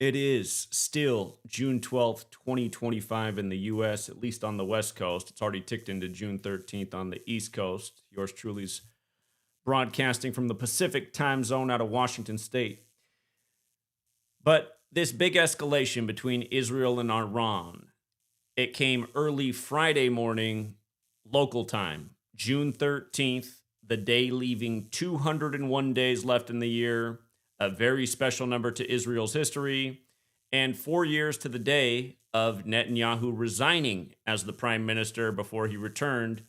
It is still June 12th, 2025 in the US, at least on the West Coast. It's already ticked into June 13th on the East Coast. Yours truly's broadcasting from the Pacific time zone out of Washington State. But this big escalation between Israel and Iran, it came early Friday morning, local time, June 13th, the day leaving 201 days left in the year, a very special number to Israel's history, and 4 years to the day of Netanyahu resigning as the prime minister before he returned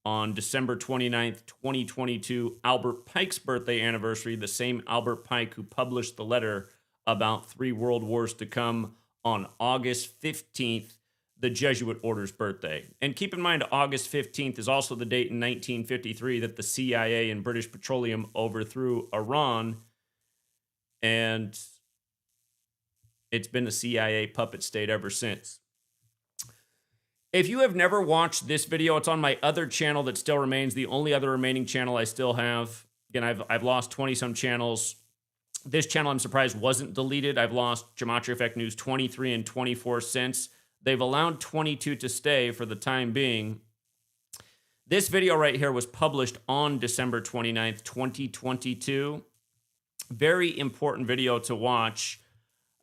on December 29th, 2022, Albert Pike's birthday anniversary, the same Albert Pike who published the letter about 3 world wars to come on August 15th, the Jesuit order's birthday. And keep in mind, August 15th is also the date in 1953 that the CIA and British Petroleum overthrew Iran. And it's been a CIA puppet state ever since. If you have never watched this video, it's on my other channel that still remains, the only other remaining channel I still have. Again, I've lost 20-some channels. This channel, I'm surprised, wasn't deleted. I've lost GematriaEffectNews 23 and 24 cents. They've allowed 22 to stay for the time being. This video right here was published on December 29th, 2022. Very important video to watch.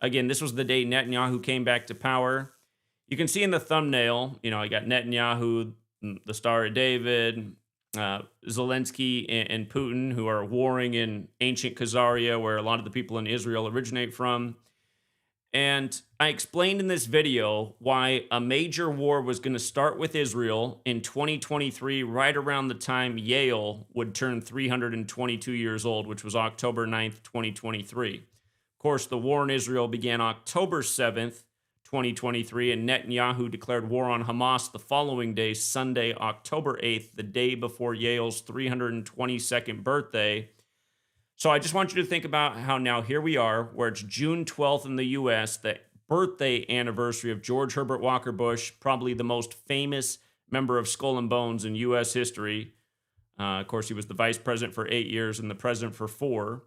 Again, this was the day Netanyahu came back to power. You can see in the thumbnail, I got Netanyahu, the Star of David, Zelensky and Putin, who are warring in ancient Khazaria, where a lot of the people in Israel originate from. And I explained in this video why a major war was going to start with Israel in 2023, right around the time Yale would turn 322 years old, which was October 9th, 2023. Of course, the war in Israel began October 7th, 2023, and Netanyahu declared war on Hamas the following day, Sunday, October 8th, the day before Yale's 322nd birthday. So I just want you to think about how now here we are, where it's June 12th in the U.S., the birthday anniversary of George Herbert Walker Bush, probably the most famous member of Skull and Bones in U.S. history. Of course, he was the vice president for 8 years and the president for 4,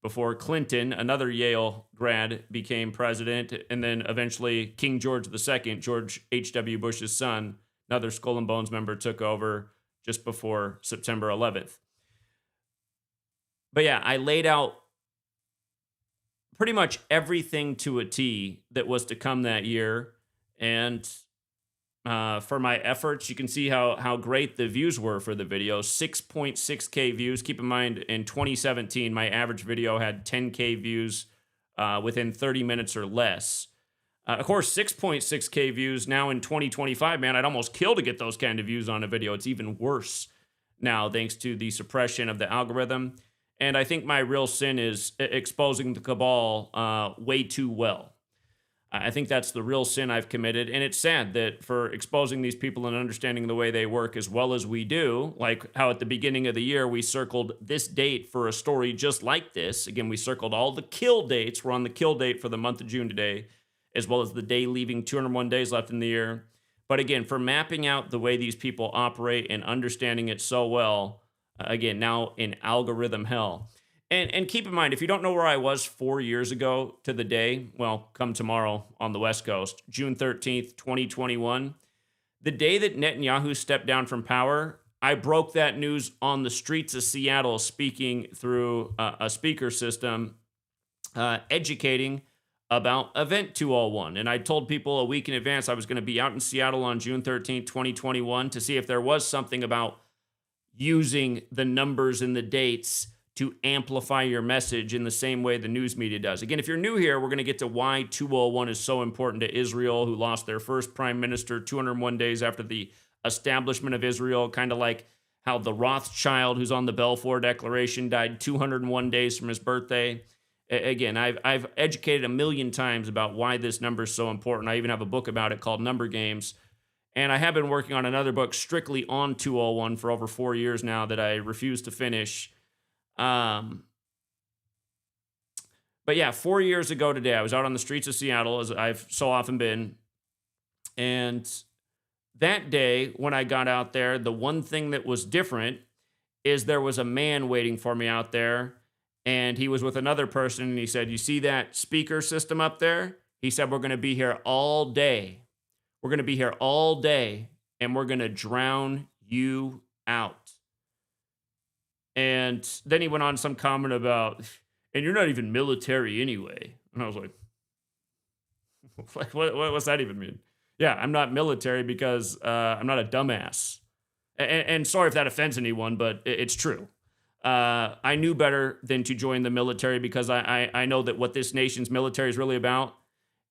before Clinton, another Yale grad, became president, and then eventually King George II, George H.W. Bush's son, another Skull and Bones member, took over just before September 11th. But yeah, I laid out pretty much everything to a T that was to come that year. And for my efforts, you can see how great the views were for the video. 6.6K views. Keep in mind, in 2017, my average video had 10K views within 30 minutes or less. Of course, 6.6K views now in 2025, man, I'd almost kill to get those kind of views on a video. It's even worse now, thanks to the suppression of the algorithm. And I think my real sin is exposing the cabal way too well. I think that's the real sin I've committed. And it's sad that for exposing these people and understanding the way they work as well as we do, like how at the beginning of the year we circled this date for a story just like this. Again, we circled all the kill dates. We're on the kill date for the month of June today, as well as the day leaving 201 days left in the year. But again, for mapping out the way these people operate and understanding it so well, again, now in algorithm hell. And keep in mind, if you don't know where I was 4 years ago to the day, well, come tomorrow on the West Coast, June 13th, 2021, the day that Netanyahu stepped down from power, I broke that news on the streets of Seattle, speaking through a speaker system, educating about Event 201. And I told people a week in advance I was going to be out in Seattle on June 13th, 2021 to see if there was something about using the numbers and the dates to amplify your message in the same way the news media does. Again, if you're new here, we're going to get to why 201 is so important to Israel, who lost their first prime minister 201 days after the establishment of Israel, kind of like how the Rothschild, who's on the Balfour Declaration, died 201 days from his birthday. Again, I've educated a million times about why this number is so important. I even have a book about it called Number Games. And I have been working on another book strictly on 201 for over 4 years now that I refuse to finish. But yeah, 4 years ago today, I was out on the streets of Seattle, as I've so often been. And that day, when I got out there, the one thing that was different is there was a man waiting for me out there. And he was with another person, and he said, "You see that speaker system up there?" He said, "We're going to be here all day. We're going to be here all day, and we're going to drown you out." And then he went on some comment about, "And you're not even military anyway." And I was like, what's that even mean? Yeah, I'm not military because I'm not a dumbass. And sorry if that offends anyone, but it's true. I knew better than to join the military because I know that what this nation's military is really about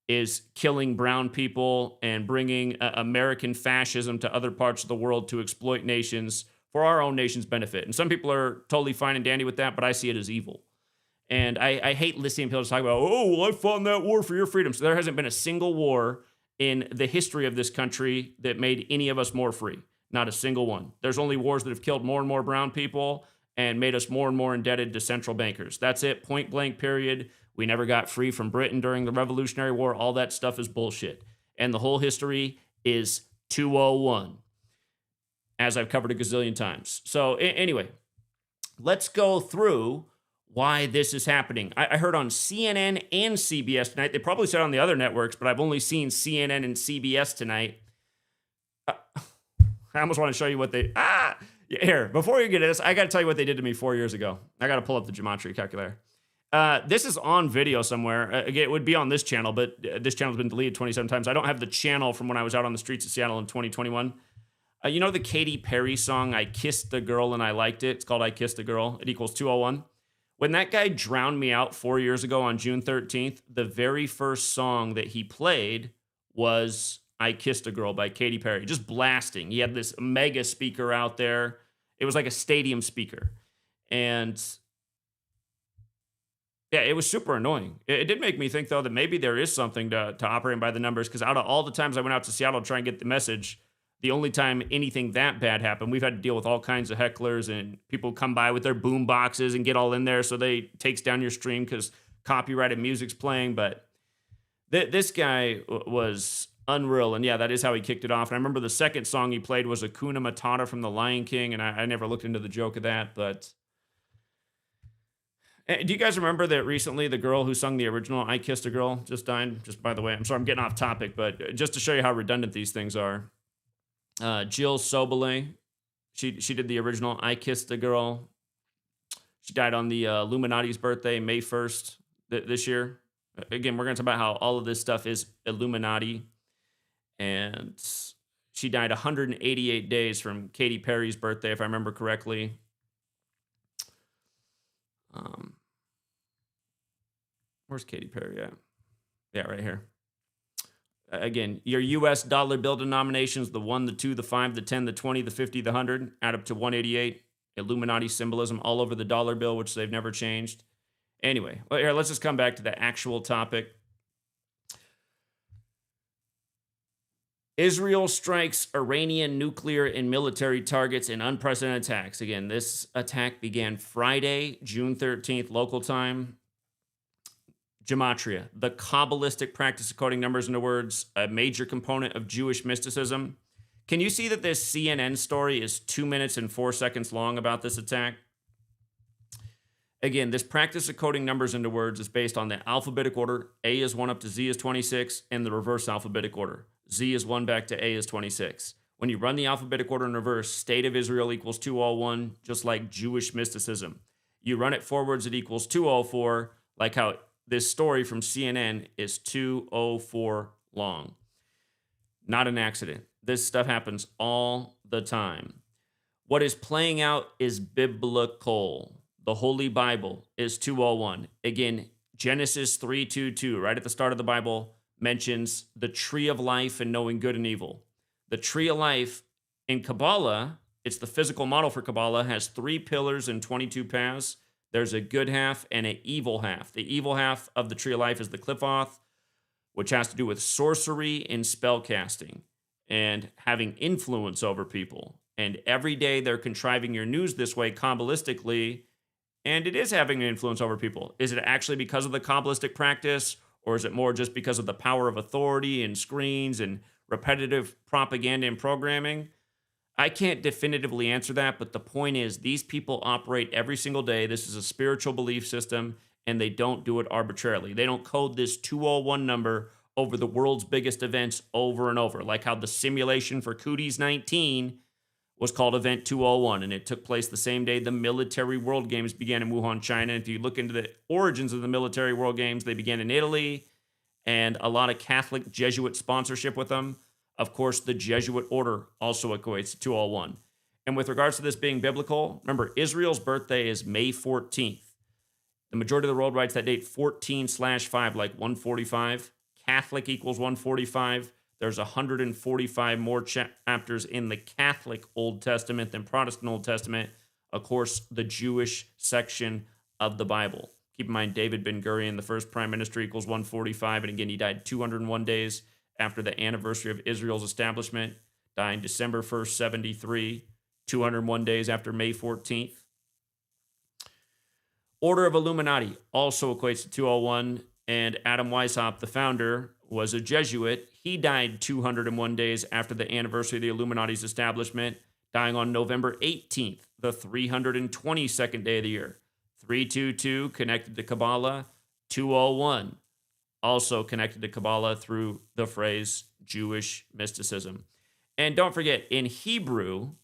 is killing brown people and bringing American fascism to other parts of the world to exploit nations for our own nation's benefit. And some people are totally fine and dandy with that, but I see it as evil. And I hate listening to people talk about, "Oh, well, I fought in that war for your freedom." So there hasn't been a single war in the history of this country that made any of us more free. Not a single one. There's only wars that have killed more and more brown people and made us more and more indebted to central bankers. That's it, point blank, period. We never got free from Britain during the Revolutionary War. All that stuff is bullshit. And the whole history is 201, as I've covered a gazillion times. So anyway, let's go through why this is happening. I heard on CNN and CBS tonight. They probably said on the other networks, but I've only seen CNN and CBS tonight. I almost want to show you what they... Here, before you get to this, I got to tell you what they did to me 4 years ago. I got to pull up the Gematria calculator. This is on video somewhere. Again, it would be on this channel, but this channel's been deleted 27 times. I don't have the channel from when I was out on the streets of Seattle in 2021. You know the Katy Perry song, "I Kissed a Girl and I Liked It"? It's called "I Kissed a Girl." It equals 201. When that guy drowned me out 4 years ago on June 13th, the very first song that he played was "I Kissed a Girl" by Katy Perry, just blasting. He had this mega speaker out there. It was like a stadium speaker. And yeah, it was super annoying. It did make me think, though, that maybe there is something to operating by the numbers, because out of all the times I went out to Seattle to try and get the message, the only time anything that bad happened, we've had to deal with all kinds of hecklers and people come by with their boom boxes and get all in there so they takes down your stream because copyrighted music's playing. But this guy was unreal, and yeah, that is how he kicked it off. And I remember the second song he played was Hakuna Matata from The Lion King, and I never looked into the joke of that. But do you guys remember that recently the girl who sung the original "I Kissed a Girl" just died? Just by the way, I'm sorry I'm getting off topic, but just to show you how redundant these things are. Jill Sobelay, she did the original "I Kissed a Girl." She died on the Illuminati's birthday, May 1st this year. Again, we're going to talk about how all of this stuff is Illuminati. And she died 188 days from Katy Perry's birthday, if I remember correctly. Where's Katy Perry at? Yeah, right here. Again, your U.S. dollar bill denominations, the 1, the 2, the 5, the 10, the 20, the 50, the 100, add up to 188. Illuminati symbolism all over the dollar bill, which they've never changed. Anyway, here, let's just come back to the actual topic. Israel strikes Iranian nuclear and military targets in unprecedented attacks. Again, this attack began Friday, June 13th, local time. Gematria, the Cabalistic practice of coding numbers into words, a major component of Jewish mysticism. Can you see that this CNN story is 2 minutes and 4 seconds long about this attack? Again, this practice of coding numbers into words is based on the alphabetic order. A is 1 up to Z is 26, and the reverse alphabetic order. Z is 1 back to A is 26. When you run the alphabetic order in reverse, state of Israel equals 201, just like Jewish mysticism. You run it forwards, it equals 204, like how this story from CNN is 204 long. Not an accident. This stuff happens all the time. What is playing out is biblical. The Holy Bible is 201. Again, Genesis 3:22, right at the start of the Bible, mentions the tree of life and knowing good and evil. The tree of life in Kabbalah, it's the physical model for Kabbalah, has 3 pillars and 22 paths. There's a good half and an evil half. The evil half of the tree of life is the Qliphoth, which has to do with sorcery and spell casting and having influence over people. And every day they're contriving your news this way Kabbalistically, and it is having an influence over people. Is it actually because of the Kabbalistic practice, or is it more just because of the power of authority and screens and repetitive propaganda and programming? I can't definitively answer that, but the point is these people operate every single day. This is a spiritual belief system, and they don't do it arbitrarily. They don't code this 201 number over the world's biggest events over and over, like how the simulation for Cooties 19 was called Event 201, and it took place the same day the Military World Games began in Wuhan, China. If you look into the origins of the Military World Games, they began in Italy, and a lot of Catholic Jesuit sponsorship with them. Of course, the Jesuit order also equates to 201. And with regards to this being biblical, remember, Israel's birthday is May 14th. The majority of the world writes that date 14/5, like 145. Catholic equals 145. There's 145 more chapters in the Catholic Old Testament than Protestant Old Testament. Of course, the Jewish section of the Bible. Keep in mind, David Ben-Gurion, the first prime minister, equals 145. And again, he died 201 days after the anniversary of Israel's establishment, dying December 1st, 73, 201 days after May 14th. Order of Illuminati also equates to 201, and Adam Weishaupt, the founder, was a Jesuit. He died 201 days after the anniversary of the Illuminati's establishment, dying on November 18th, the 322nd day of the year. 322 connected to Kabbalah, 201 also connected to Kabbalah through the phrase Jewish mysticism. And don't forget, in Hebrew,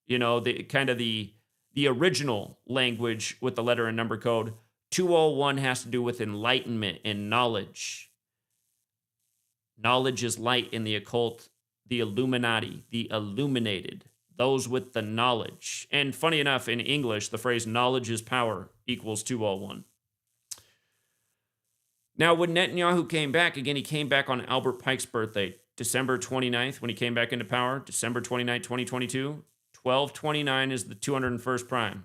the original language with the letter and number code, 201 has to do with enlightenment and knowledge. Knowledge is light in the occult, the Illuminati, the illuminated, those with the knowledge. And funny enough, in English, the phrase knowledge is power equals 201. Now, when Netanyahu came back, again, he came back on Albert Pike's birthday, December 29th, when he came back into power, December 29th, 2022. 1229 is the 201st prime.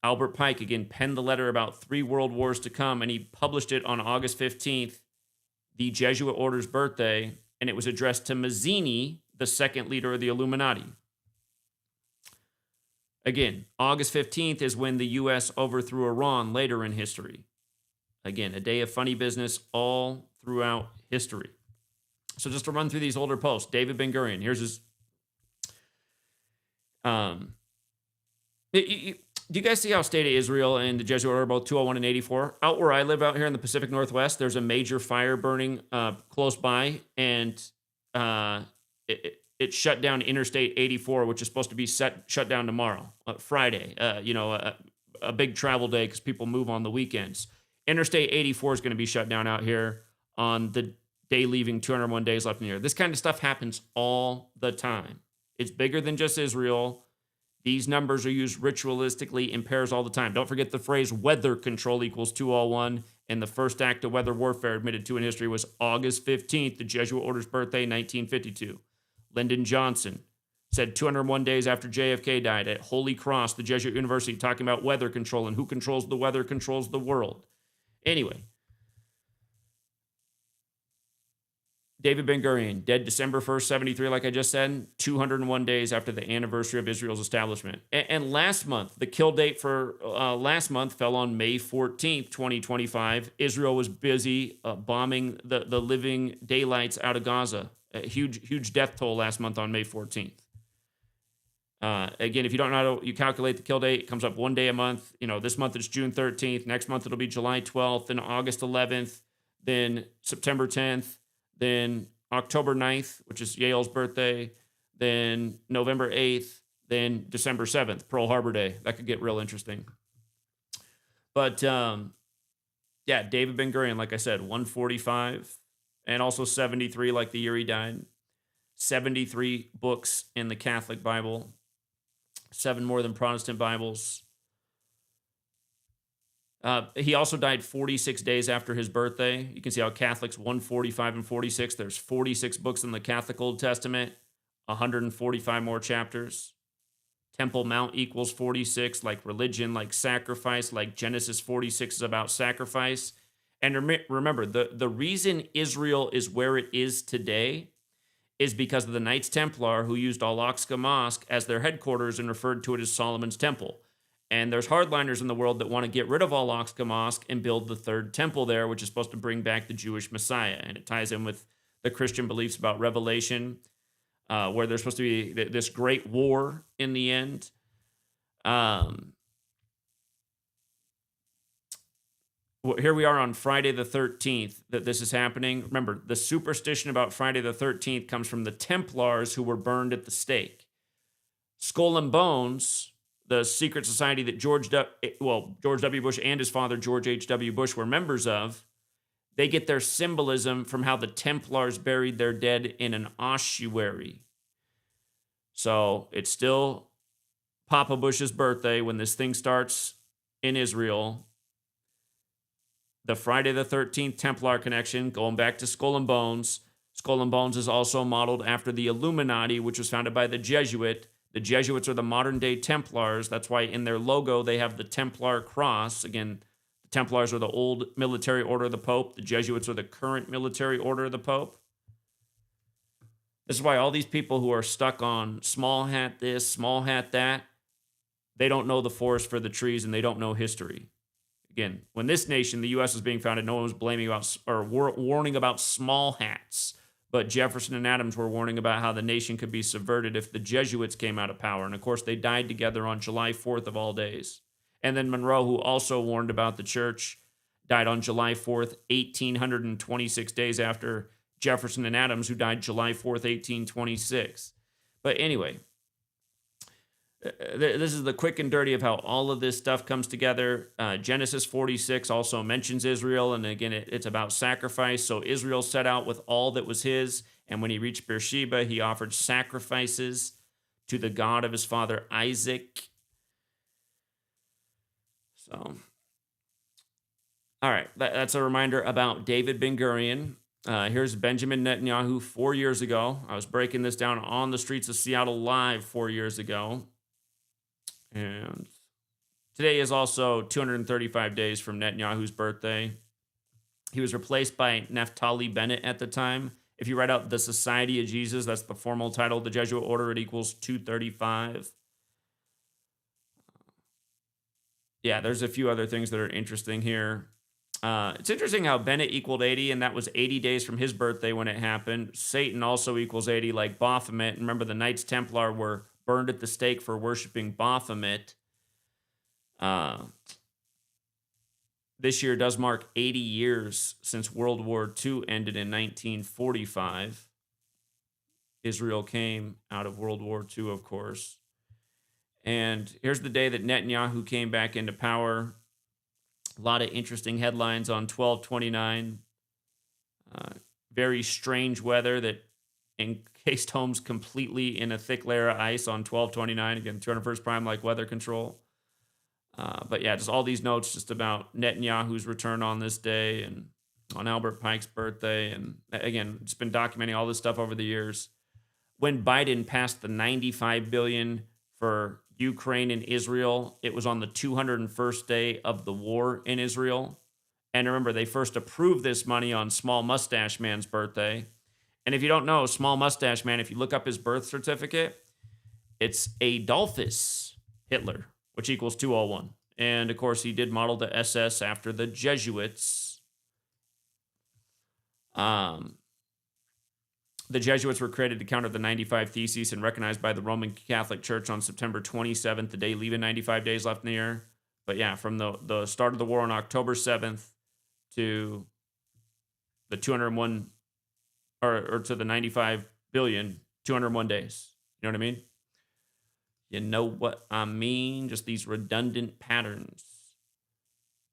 Albert Pike, again, penned the letter about 3 world wars to come, and he published it on August 15th, the Jesuit order's birthday, and it was addressed to Mazzini, the second leader of the Illuminati. Again, August 15th is when the U.S. overthrew Iran later in history. Again, a day of funny business all throughout history. So just to run through these older posts, David Ben-Gurion, here's his... Do you guys see how State of Israel and the Jesuit order are both 201 and 84? Out where I live out here in the Pacific Northwest, there's a major fire burning close by, and it shut down Interstate 84, which is supposed to be shut down tomorrow, Friday. A big travel day because people move on the weekends. Interstate 84 is going to be shut down out here on the day leaving 201 days left in the year. This kind of stuff happens all the time. It's bigger than just Israel. These numbers are used ritualistically in pairs all the time. Don't forget the phrase weather control equals 201, and the first act of weather warfare admitted to in history was August 15th, the Jesuit order's birthday, 1952. Lyndon Johnson said 201 days after JFK died at Holy Cross, the Jesuit University, talking about weather control and who controls the weather controls the world. Anyway, David Ben-Gurion, dead December 1st, 73, like I just said, 201 days after the anniversary of Israel's establishment. And last month, the kill date for last month fell on May 14th, 2025. Israel was busy bombing the living daylights out of Gaza. A huge death toll last month on May 14th. Again, if you don't know how you calculate the kill date, it comes up one day a month. This month it's June 13th. Next month it'll be July 12th, then August 11th, then September 10th, then October 9th, which is Yale's birthday, then November 8th, then December 7th, Pearl Harbor Day. That could get real interesting. But, David Ben-Gurion, like I said, 145, and also 73, like the year he died. 73 books in the Catholic Bible, 7 more than Protestant Bibles. He also died 46 days after his birthday. You can see how Catholics 145 and 46. There's 46 books in the Catholic Old Testament, 145 more chapters. Temple Mount equals 46, like religion, like sacrifice, like Genesis 46 is about sacrifice. And remember, the reason Israel is where it is today is because of the Knights Templar who used Al-Aqsa Mosque as their headquarters and referred to it as Solomon's Temple. And there's hardliners in the world that want to get rid of Al-Aqsa Mosque and build the third temple there, which is supposed to bring back the Jewish Messiah. And it ties in with the Christian beliefs about Revelation. where there's supposed to be this great war in the end. Here we are on Friday the 13th that this is happening. Remember, the superstition about Friday the 13th comes from the Templars who were burned at the stake. Skull and Bones, the secret society that George W. Bush and his father, George H.W. Bush, were members of, they get their symbolism from how the Templars buried their dead in an ossuary. So it's still Papa Bush's birthday when this thing starts in Israel. The Friday the 13th Templar connection, going back to Skull and Bones. Skull and Bones is also modeled after the Illuminati, which was founded by the Jesuit. The Jesuits are the modern-day Templars. That's why in their logo they have the Templar cross. Again, the Templars are the old military order of the Pope. The Jesuits are the current military order of the Pope. This is why all these people who are stuck on small hat this, small hat that, they don't know the forest for the trees and they don't know history. Again, when this nation, the U.S., was being founded, no one was blaming about or warning about small hats. But Jefferson and Adams were warning about how the nation could be subverted if the Jesuits came out of power. And of course, they died together on July 4th of all days. And then Monroe, who also warned about the church, died on July 4th, 1826 days after Jefferson and Adams, who died July 4th, 1826. But anyway, this is the quick and dirty of how all of this stuff comes together. Genesis 46 also mentions Israel, and again, it's about sacrifice. So Israel set out with all that was his, and when he reached Beersheba, he offered sacrifices to the God of his father Isaac. So, all right, that's a reminder about David Ben-Gurion. Here's Benjamin Netanyahu 4 years ago. I was breaking this down on the streets of Seattle live 4 years ago. And today is also 235 days from Netanyahu's birthday. He was replaced by Naftali Bennett at the time. If you write out the Society of Jesus, that's the formal title of the Jesuit order, it equals 235. Yeah, there's a few other things that are interesting here. It's interesting how Bennett equaled 80, and that was 80 days from his birthday when it happened. Satan also equals 80, like Baphomet. Remember, the Knights Templar were burned at the stake for worshiping Baphomet. This year does mark 80 years since World War II ended in 1945. Israel came out of World War II, of course. And here's the day that Netanyahu came back into power. A lot of interesting headlines on 12/29. Very strange weather that encased homes completely in a thick layer of ice on 12/29. Again, 201st prime like weather control. But yeah, just all these notes just about Netanyahu's return on this day and on Albert Pike's birthday. And again, it's been documenting all this stuff over the years. When Biden passed the $95 billion for Ukraine and Israel, it was on the 201st day of the war in Israel. And remember, they first approved this money on Small Mustache Man's birthday. And if you don't know, Small Mustache Man, if you look up his birth certificate, it's Adolphus Hitler, which equals 201. And of course, he did model the SS after the Jesuits. The Jesuits were created to counter the 95 Theses and recognized by the Roman Catholic Church on September 27th, the day leaving 95 days left in the year. But yeah, from the start of the war on October 7th to the 201, or to the 95 billion, 201 days. You know what I mean? You know what I mean? Just these redundant patterns.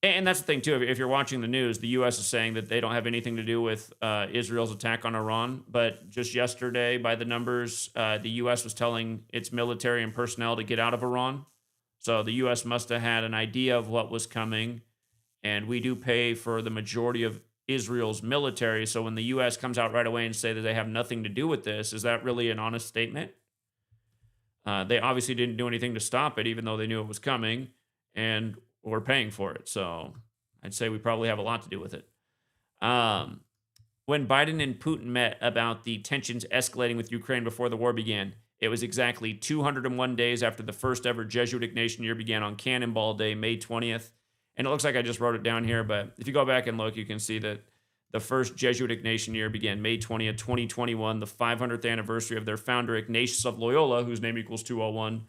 And that's the thing, too. If you're watching the news, the U.S. is saying that they don't have anything to do with Israel's attack on Iran. But just yesterday, by the numbers, the U.S. was telling its military and personnel to get out of Iran. So the U.S. must have had an idea of what was coming. And we do pay for the majority of Israel's military. So when the U.S. comes out right away and say that they have nothing to do with this, is that really an honest statement? They obviously didn't do anything to stop it, even though they knew it was coming. And we're paying for it. So I'd say we probably have a lot to do with it. When Biden and Putin met about the tensions escalating with Ukraine before the war began, it was exactly 201 days after the first ever Jesuit Ignatian year began on Cannonball Day, May 20th. And it looks like I just wrote it down here, but if you go back and look, you can see that The first Jesuit Ignatian year began May 20th, 2021, the 500th anniversary of their founder, Ignatius of Loyola, whose name equals 201,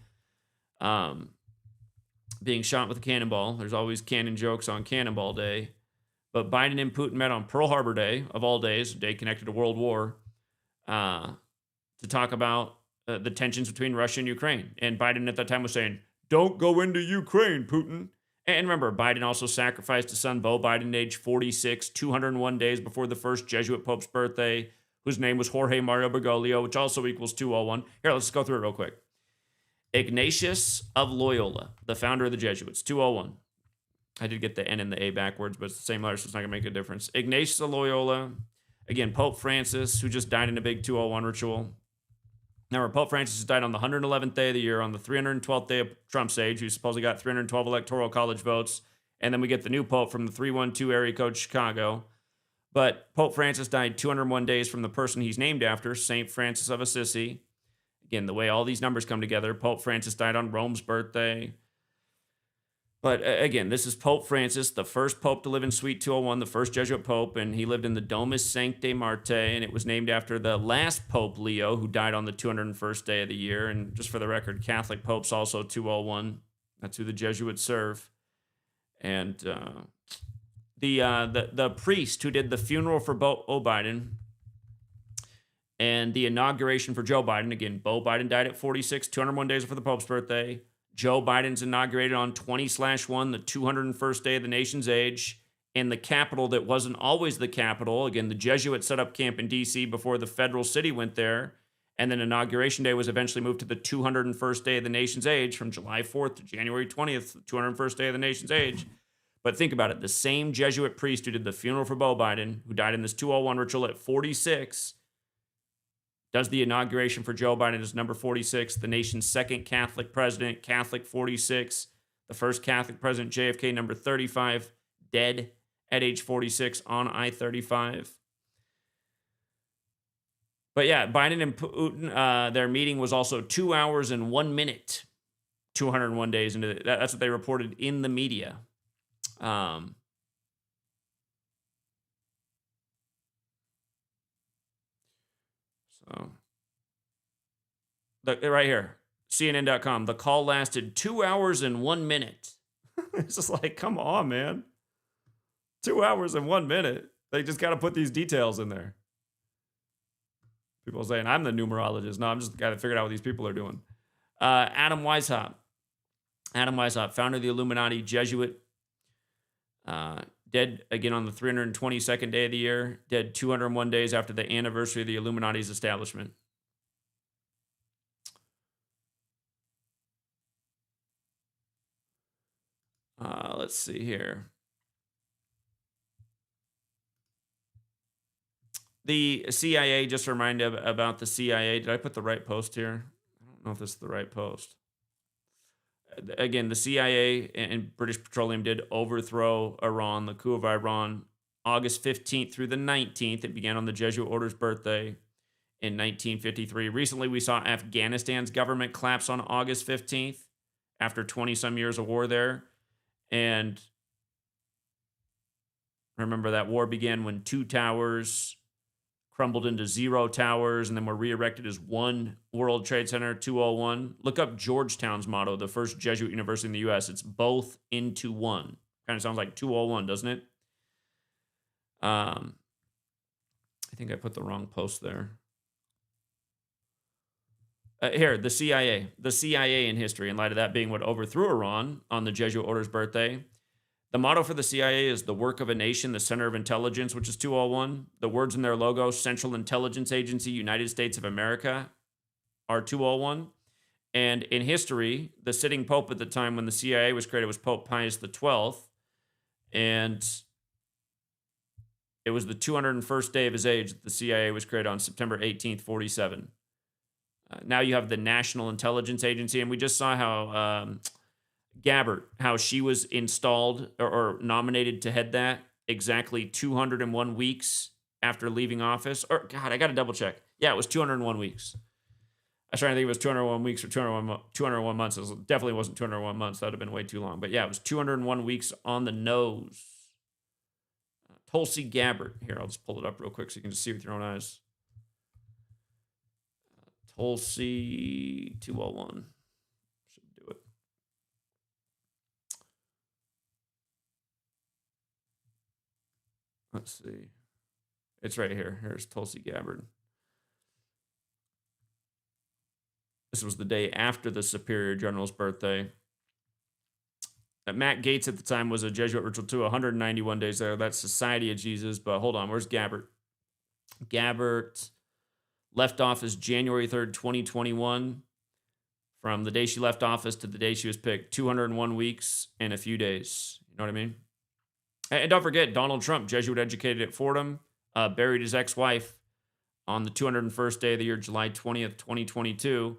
being shot with a cannonball. There's always canon jokes on Cannonball Day. But Biden and Putin met on Pearl Harbor Day, of all days, a day connected to World War, to talk about the tensions between Russia and Ukraine. And Biden at that time was saying, "Don't go into Ukraine, Putin." And remember, Biden also sacrificed his son, Beau Biden, at age 46, 201 days before the first Jesuit Pope's birthday, whose name was Jorge Mario Bergoglio, which also equals 201. Here, let's go through it real quick. Ignatius of Loyola, the founder of the Jesuits, 201. I did get the N and the A backwards, but it's the same letter, so it's not going to make a difference. Ignatius of Loyola. Again, Pope Francis, who just died in a big 201 ritual. Now, Pope Francis died on the 111th day of the year, on the 312th day of Trump's age, who supposedly got 312 electoral college votes. And then we get the new Pope from the 312 area code Chicago. But Pope Francis died 201 days from the person he's named after, St. Francis of Assisi. Again, the way all these numbers come together, Pope Francis died on Rome's birthday. But again, this is Pope Francis, the first pope to live in Suite 201, the first Jesuit pope, and he lived in the Domus Sanctae Martyr, and it was named after the last Pope Leo, who died on the 201st day of the year. And just for the record, Catholic popes also 201. That's who the Jesuits serve. And the priest who did the funeral for Beau Biden and the inauguration for Joe Biden, again, Beau Biden died at 46, 201 days before the Pope's birthday. Joe Biden's inaugurated on 20/1, the 201st day of the nation's age, in the capital that wasn't always the capital. Again, the Jesuits set up camp in D.C. before the federal city went there, and then Inauguration Day was eventually moved to the 201st day of the nation's age from July 4th to January 20th, the 201st day of the nation's age. But think about it. The same Jesuit priest who did the funeral for Beau Biden, who died in this 201 ritual at 46, does the inauguration for Joe Biden as number 46, the nation's second Catholic president, Catholic 46, the first Catholic president, JFK, number 35, dead at age 46 on I-35. But yeah, Biden and Putin, their meeting was also 2 hours and 1 minute, 201 days into it. That's what they reported in the media. Right here, CNN.com, the call lasted 2 hours and 1 minute. It's just like, come on, man. 2 hours and 1 minute. They just got to put these details in there. People saying, I'm the numerologist. No, I'm just the guy that figured out what these people are doing. Adam Weishaupt, founder of the Illuminati, Jesuit, dead again on the 322nd day of the year, dead 201 days after the anniversary of the Illuminati's establishment. Let's see here. The CIA, just a reminder about the CIA. Did I put the right post here? I don't know if this is the right post. Again, the CIA and British Petroleum did overthrow Iran, the coup of Iran, August 15th through the 19th. It began on the Jesuit order's birthday in 1953. Recently, we saw Afghanistan's government collapse on August 15th after 20-some years of war there. And remember, that war began when 2 towers crumbled into 0 towers and then were re-erected as 1 World Trade Center, 201. Look up Georgetown's motto, the first Jesuit university in the U.S. It's both into one. Kind of sounds like 201, doesn't it? I think I put the wrong post there. Here, the CIA. The CIA in history, in light of that being what overthrew Iran on the Jesuit order's birthday. The motto for the CIA is the work of a nation, the center of intelligence, which is 201. The words in their logo, Central Intelligence Agency, United States of America, are 201. And in history, the sitting pope at the time when the CIA was created was Pope Pius XII. And it was the 201st day of his age that the CIA was created on September 18th, 47. Now you have the National Intelligence Agency, and we just saw how Gabbard, how she was installed or nominated to head that exactly 201 weeks after leaving office. Or, God, I got to double check. Yeah, it was 201 weeks. I was trying to think if it was 201 weeks or 201 months. It definitely wasn't 201 months. That would have been way too long. But yeah, it was 201 weeks on the nose. Tulsi Gabbard. Here, I'll just pull it up real quick so you can just see with your own eyes. Tulsi 201. Should do it. Let's see. It's right here. Here's Tulsi Gabbard. This was the day after the Superior General's birthday. Matt Gaetz at the time was a Jesuit ritual too, 191 days there. That's Society of Jesus. But hold on, where's Gabbard? Gabbard left office January 3rd, 2021. From the day she left office to the day she was picked, 201 weeks and a few days. You know what I mean? And don't forget, Donald Trump, Jesuit educated at Fordham, buried his ex-wife on the 201st day of the year, July 20th, 2022.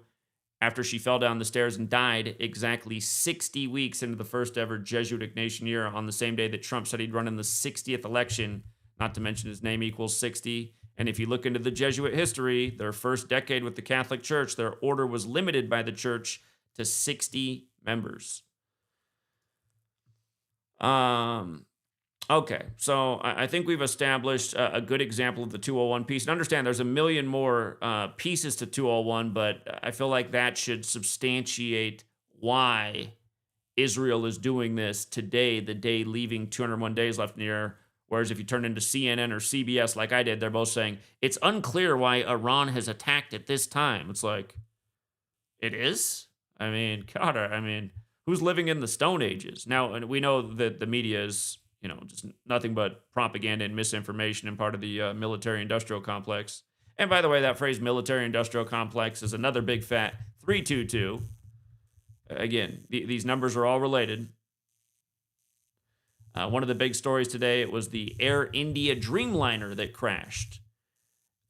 After she fell down the stairs and died exactly 60 weeks into the first ever Jesuit Ignatian year on the same day that Trump said he'd run in the 60th election, not to mention his name equals 60. And if you look into the Jesuit history, their first decade with the Catholic Church, their order was limited by the church to 60 members. Okay, so I think we've established a good example of the 201 piece. And understand there's a million more pieces to 201, but I feel like that should substantiate why Israel is doing this today, the day leaving 201 days left in the year. Whereas if you turn into CNN or CBS like I did, they're both saying, it's unclear why Iran has attacked at this time. It's like, it is? I mean, God, who's living in the Stone Ages? Now, we know that the media is, just nothing but propaganda and misinformation and part of the military-industrial complex. And by the way, that phrase military-industrial complex is another big fat 322. Again, these numbers are all related. One of the big stories today, it was the Air India Dreamliner that crashed.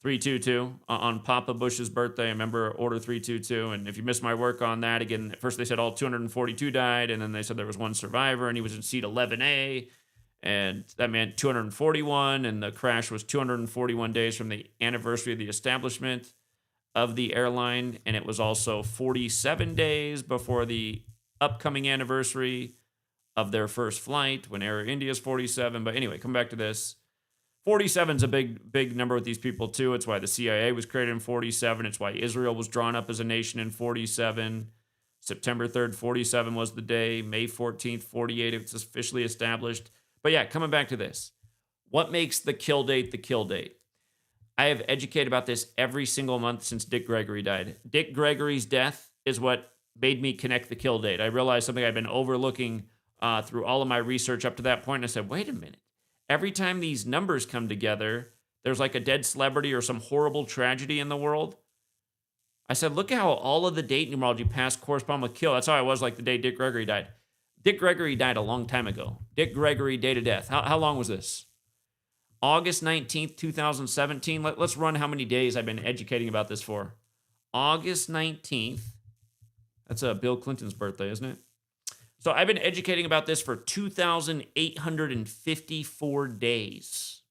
322 on Papa Bush's birthday. I remember Order 322. And if you missed my work on that, again, at first they said all 242 died, and then they said there was one survivor, and he was in seat 11A. And that meant 241, and the crash was 241 days from the anniversary of the establishment of the airline, and it was also 47 days before the upcoming anniversary of their first flight, when Air India is 47. But anyway, come back to this. 47 is a big number with these people, too. It's why the CIA was created in 47. It's why Israel was drawn up as a nation in 47. September 3rd, 47 was the day. May 14th, 48, it was officially established. But yeah, coming back to this. What makes the kill date the kill date? I have educated about this every single month since Dick Gregory died. Dick Gregory's death is what made me connect the kill date. I realized something I'd been overlooking through all of my research up to that point. And I said, wait a minute. Every time these numbers come together, there's like a dead celebrity or some horrible tragedy in the world. I said, look at how all of the date numerology past correspond with kill. That's how I was like the day Dick Gregory died. Dick Gregory died a long time ago. Dick Gregory, date of death. How long was this? August 19th, 2017. Let's run how many days I've been educating about this for. August 19th. That's Bill Clinton's birthday, isn't it? So I've been educating about this for 2,854 days.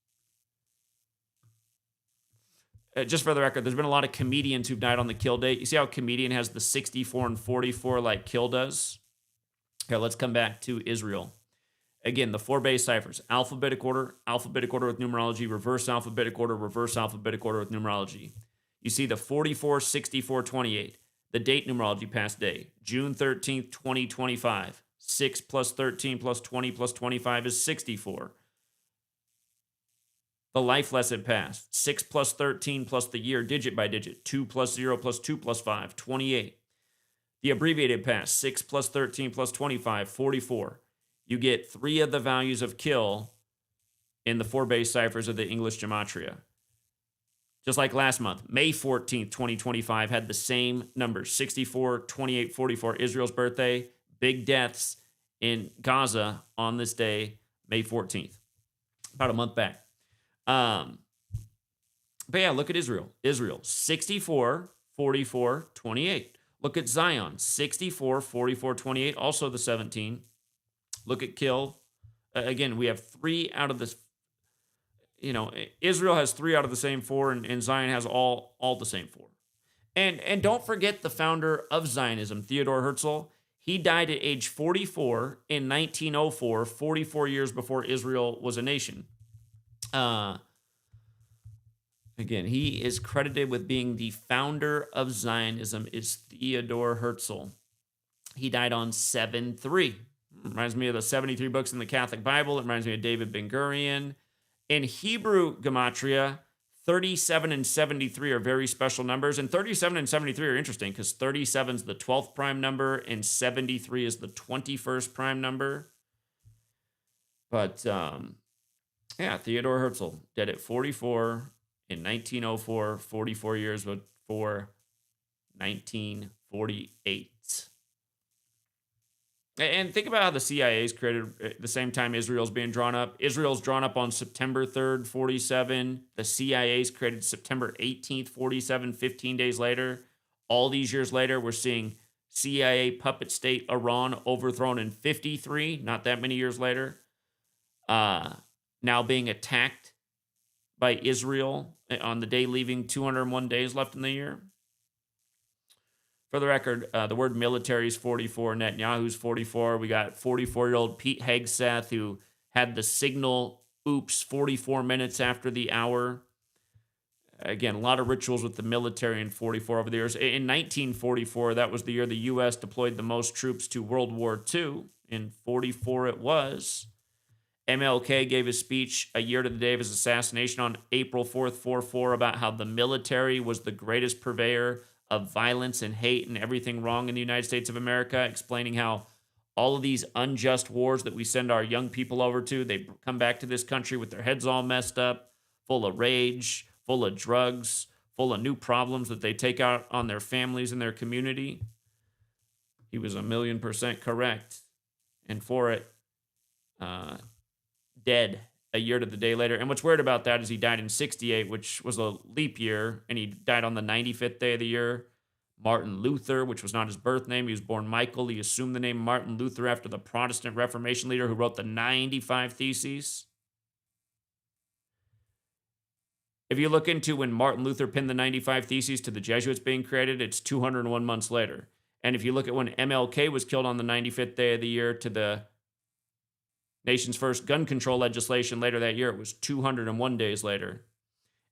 Just for the record, there's been a lot of comedians who've died on the kill date. You see how a comedian has the 64 and 44 like kill does? Okay, let's come back to Israel. Again, the 4 base ciphers. Alphabetic order with numerology, reverse alphabetic order with numerology. You see the 44, 64, 28. The date numerology past day. June 13th, 2025. 6 plus 13 plus 20 plus 25 is 64. The life lesson past. 6 plus 13 plus the year, digit by digit. 2 plus 0 plus 2 plus 5, 28. The abbreviated past, 6 plus 13 plus 25, 44. You get 3 of the values of kill in the 4 base ciphers of the English Gematria. Just like last month, May 14th, 2025 had the same numbers, 64, 28, 44. Israel's birthday, big deaths in Gaza on this day, May 14th. About a month back. But yeah, look at Israel. Israel, 64, 44, 28. Look at Zion, 64, 44, 28, also the 17. Look at kill. Again, we have 3 out of this. Israel has 3 out of the same 4, and Zion has all the same 4. And don't forget the founder of Zionism, Theodor Herzl. He died at age 44 in 1904, 44 years before Israel was a nation. Uh, Again, he is credited with being the founder of Zionism, is Theodore Herzl. He died on 7-3. Reminds me of the 73 books in the Catholic Bible. It reminds me of David Ben-Gurion. In Hebrew gematria, 37 and 73 are very special numbers. And 37 and 73 are interesting because 37 is the 12th prime number and 73 is the 21st prime number. But yeah, Theodore Herzl, dead at 44 in 1904, 44 years before 1948. And think about how the CIA is created at the same time Israel's being drawn up. Israel's drawn up on September 3rd, 47. The CIA's created September 18th, 47, 15 days later. All these years later, we're seeing CIA puppet state Iran overthrown in 53, not that many years later. Now being attacked by Israel on the day leaving 201 days left in the year. For the record, the word military is 44. Netanyahu's 44. We got 44-year-old Pete Hegseth, who had the signal, oops, 44 minutes after the hour. Again, a lot of rituals with the military in 44 over the years. In 1944, that was the year the U.S. deployed the most troops to World War II. In 44 it was. MLK gave a speech a year to the day of his assassination on April 4th, 44, about how the military was the greatest purveyor of violence and hate and everything wrong in the United States of America, explaining how all of these unjust wars that we send our young people over to, they come back to this country with their heads all messed up, full of rage, full of drugs, full of new problems that they take out on their families and their community. He was 1,000,000% correct. And for it, dead a year to the day later. And what's weird about that is he died in 68, which was a leap year, and he died on the 95th day of the year. Martin Luther, which was not his birth name. He was born Michael. He assumed the name Martin Luther after the Protestant Reformation leader who wrote the 95 Theses. If you look into when Martin Luther pinned the 95 Theses to the Jesuits being created, it's 201 months later. And if you look at when MLK was killed on the 95th day of the year to the nation's first gun control legislation later that year, it was 201 days later.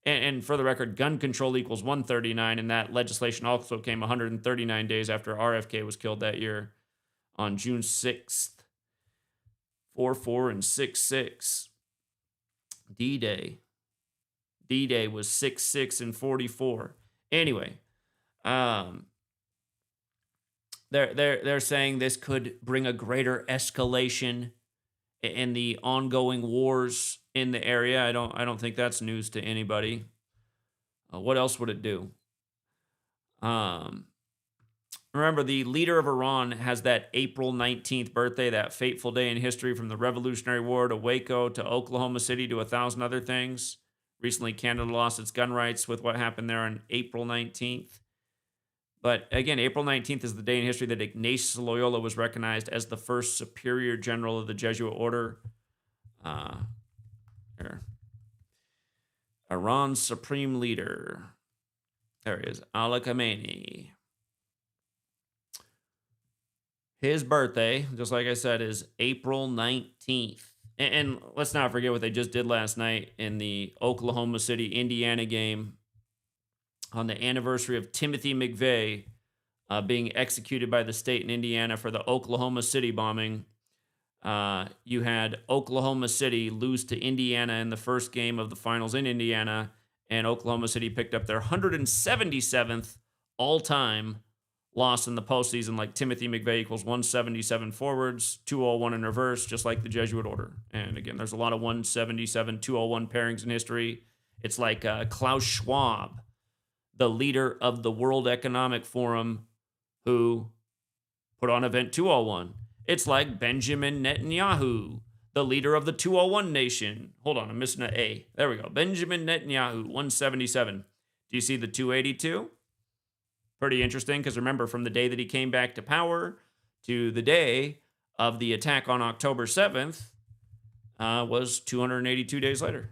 And for the record, gun control equals 139, and that legislation also came 139 days after RFK was killed that year on June 6th. 4-4 and 6-6. D-Day. D-Day was 6-6 and 44. Anyway, they're saying this could bring a greater escalation in the ongoing wars in the area. I don't think that's news to anybody. What else would it do? Remember, the leader of Iran has that April 19th birthday, that fateful day in history from the Revolutionary War to Waco to Oklahoma City to 1,000 other things. Recently, Canada lost its gun rights with what happened there on April 19th. But again, April 19th is the day in history that Ignatius Loyola was recognized as the first superior general of the Jesuit order. Here. Iran's supreme leader. There he is, Ali Khamenei. His birthday, just like I said, is April 19th. And let's not forget what they just did last night in the Oklahoma City, Indiana game on the anniversary of Timothy McVeigh being executed by the state in Indiana for the Oklahoma City bombing. You had Oklahoma City lose to Indiana in the first game of the finals in Indiana, and Oklahoma City picked up their 177th all-time loss in the postseason, like Timothy McVeigh equals 177 forwards, 201 in reverse, just like the Jesuit order. And again, there's a lot of 177, 201 pairings in history. It's like Klaus Schwab, the leader of the World Economic Forum, who put on event 201. It's like Benjamin Netanyahu, the leader of the 201 nation. Hold on, I'm missing an A. There we go. Benjamin Netanyahu, 177. Do you see the 282? Pretty interesting, because remember, from the day that he came back to power to the day of the attack on October 7th was 282 days later.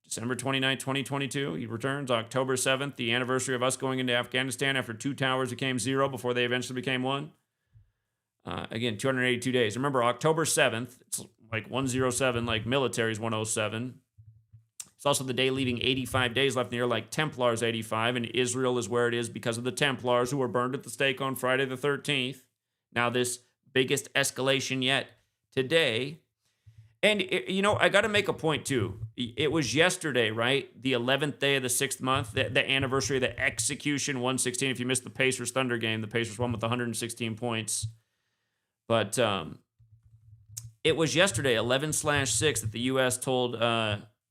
December 29, 2022, he returns. October 7th, the anniversary of us going into Afghanistan after 2 towers became 0 before they eventually became 1. Again, 282 days. Remember, October 7th, it's like 107, like military's 107. It's also the day leaving 85 days left in the year, like Templars 85, and Israel is where it is because of the Templars who were burned at the stake on Friday the 13th. Now this biggest escalation yet today. And, I got to make a point, too. It was yesterday, right? The 11th day of the 6th month, the anniversary of the execution, 116. If you missed the Pacers-Thunder game, the Pacers won with 116 points. But it was yesterday, 11/6, that the U.S. told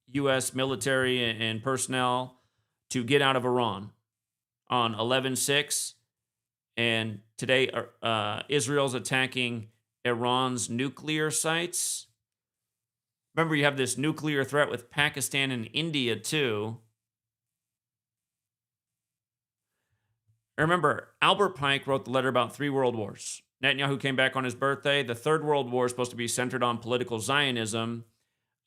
U.S. military and personnel to get out of Iran on 11/6. And today, Israel's attacking Iran's nuclear sites. Remember, you have this nuclear threat with Pakistan and India, too. Remember, Albert Pike wrote the letter about 3 world wars. Netanyahu came back on his birthday. The Third World War is supposed to be centered on political Zionism.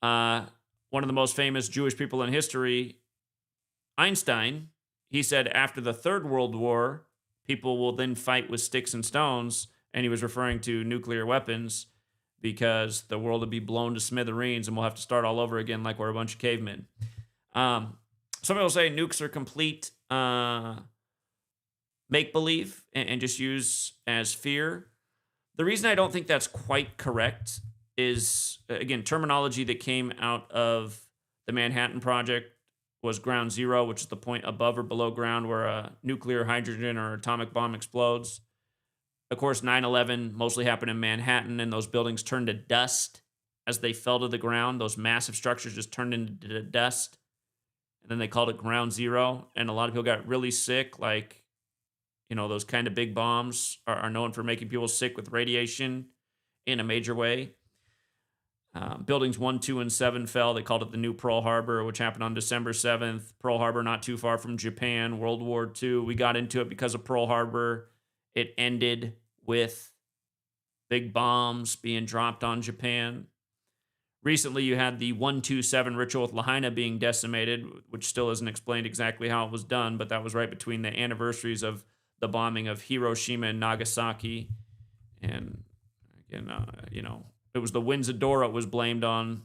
One of the most famous Jewish people in history, Einstein, he said after the Third World War, people will then fight with sticks and stones, and he was referring to nuclear weapons because the world would be blown to smithereens and we'll have to start all over again like we're a bunch of cavemen. Some people say nukes are complete make-believe and just use as fear. The reason I don't think that's quite correct is, again, terminology that came out of the Manhattan Project was ground zero, which is the point above or below ground where a nuclear, hydrogen, or atomic bomb explodes. Of course, 9/11 mostly happened in Manhattan, and those buildings turned to dust as they fell to the ground. Those massive structures just turned into dust, and then they called it ground zero, and a lot of people got really sick. Like, those kind of big bombs are known for making people sick with radiation in a major way. Buildings 1, 2, and 7 fell. They called it the New Pearl Harbor, which happened on December 7th. Pearl Harbor, not too far from Japan. World War II. We got into it because of Pearl Harbor. It ended with big bombs being dropped on Japan. Recently, you had the 127 ritual with Lahaina being decimated, which still isn't explained exactly how it was done, but that was right between the anniversaries of the bombing of Hiroshima and Nagasaki. And again, it was the winds of Dora was blamed on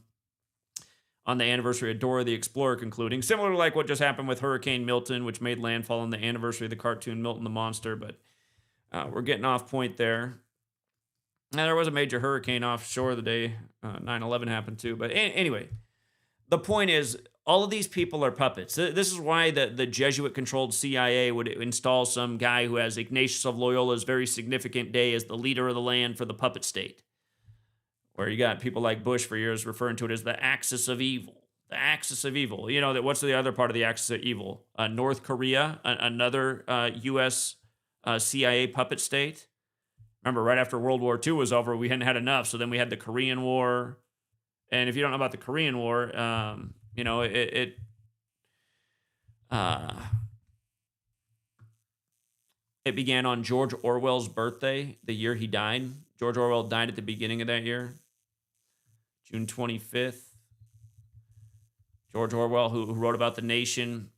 the anniversary of Dora the Explorer concluding, similar to like what just happened with Hurricane Milton, which made landfall on the anniversary of the cartoon Milton the Monster. But we're getting off point there. Now, there was a major hurricane offshore the day 9/11 happened too. But anyway, the point is, all of these people are puppets. This is why the Jesuit-controlled CIA would install some guy who has Ignatius of Loyola's very significant day as the leader of the land for the puppet state. Where you got people like Bush for years referring to it as the axis of evil. The axis of evil. What's the other part of the axis of evil? North Korea, another U.S. CIA puppet state. Remember, right after World War II was over, we hadn't had enough. So then we had the Korean War. And if you don't know about the Korean War, it began on George Orwell's birthday, the year he died. George Orwell died at the beginning of that year, June 25th. George Orwell, who wrote about the nation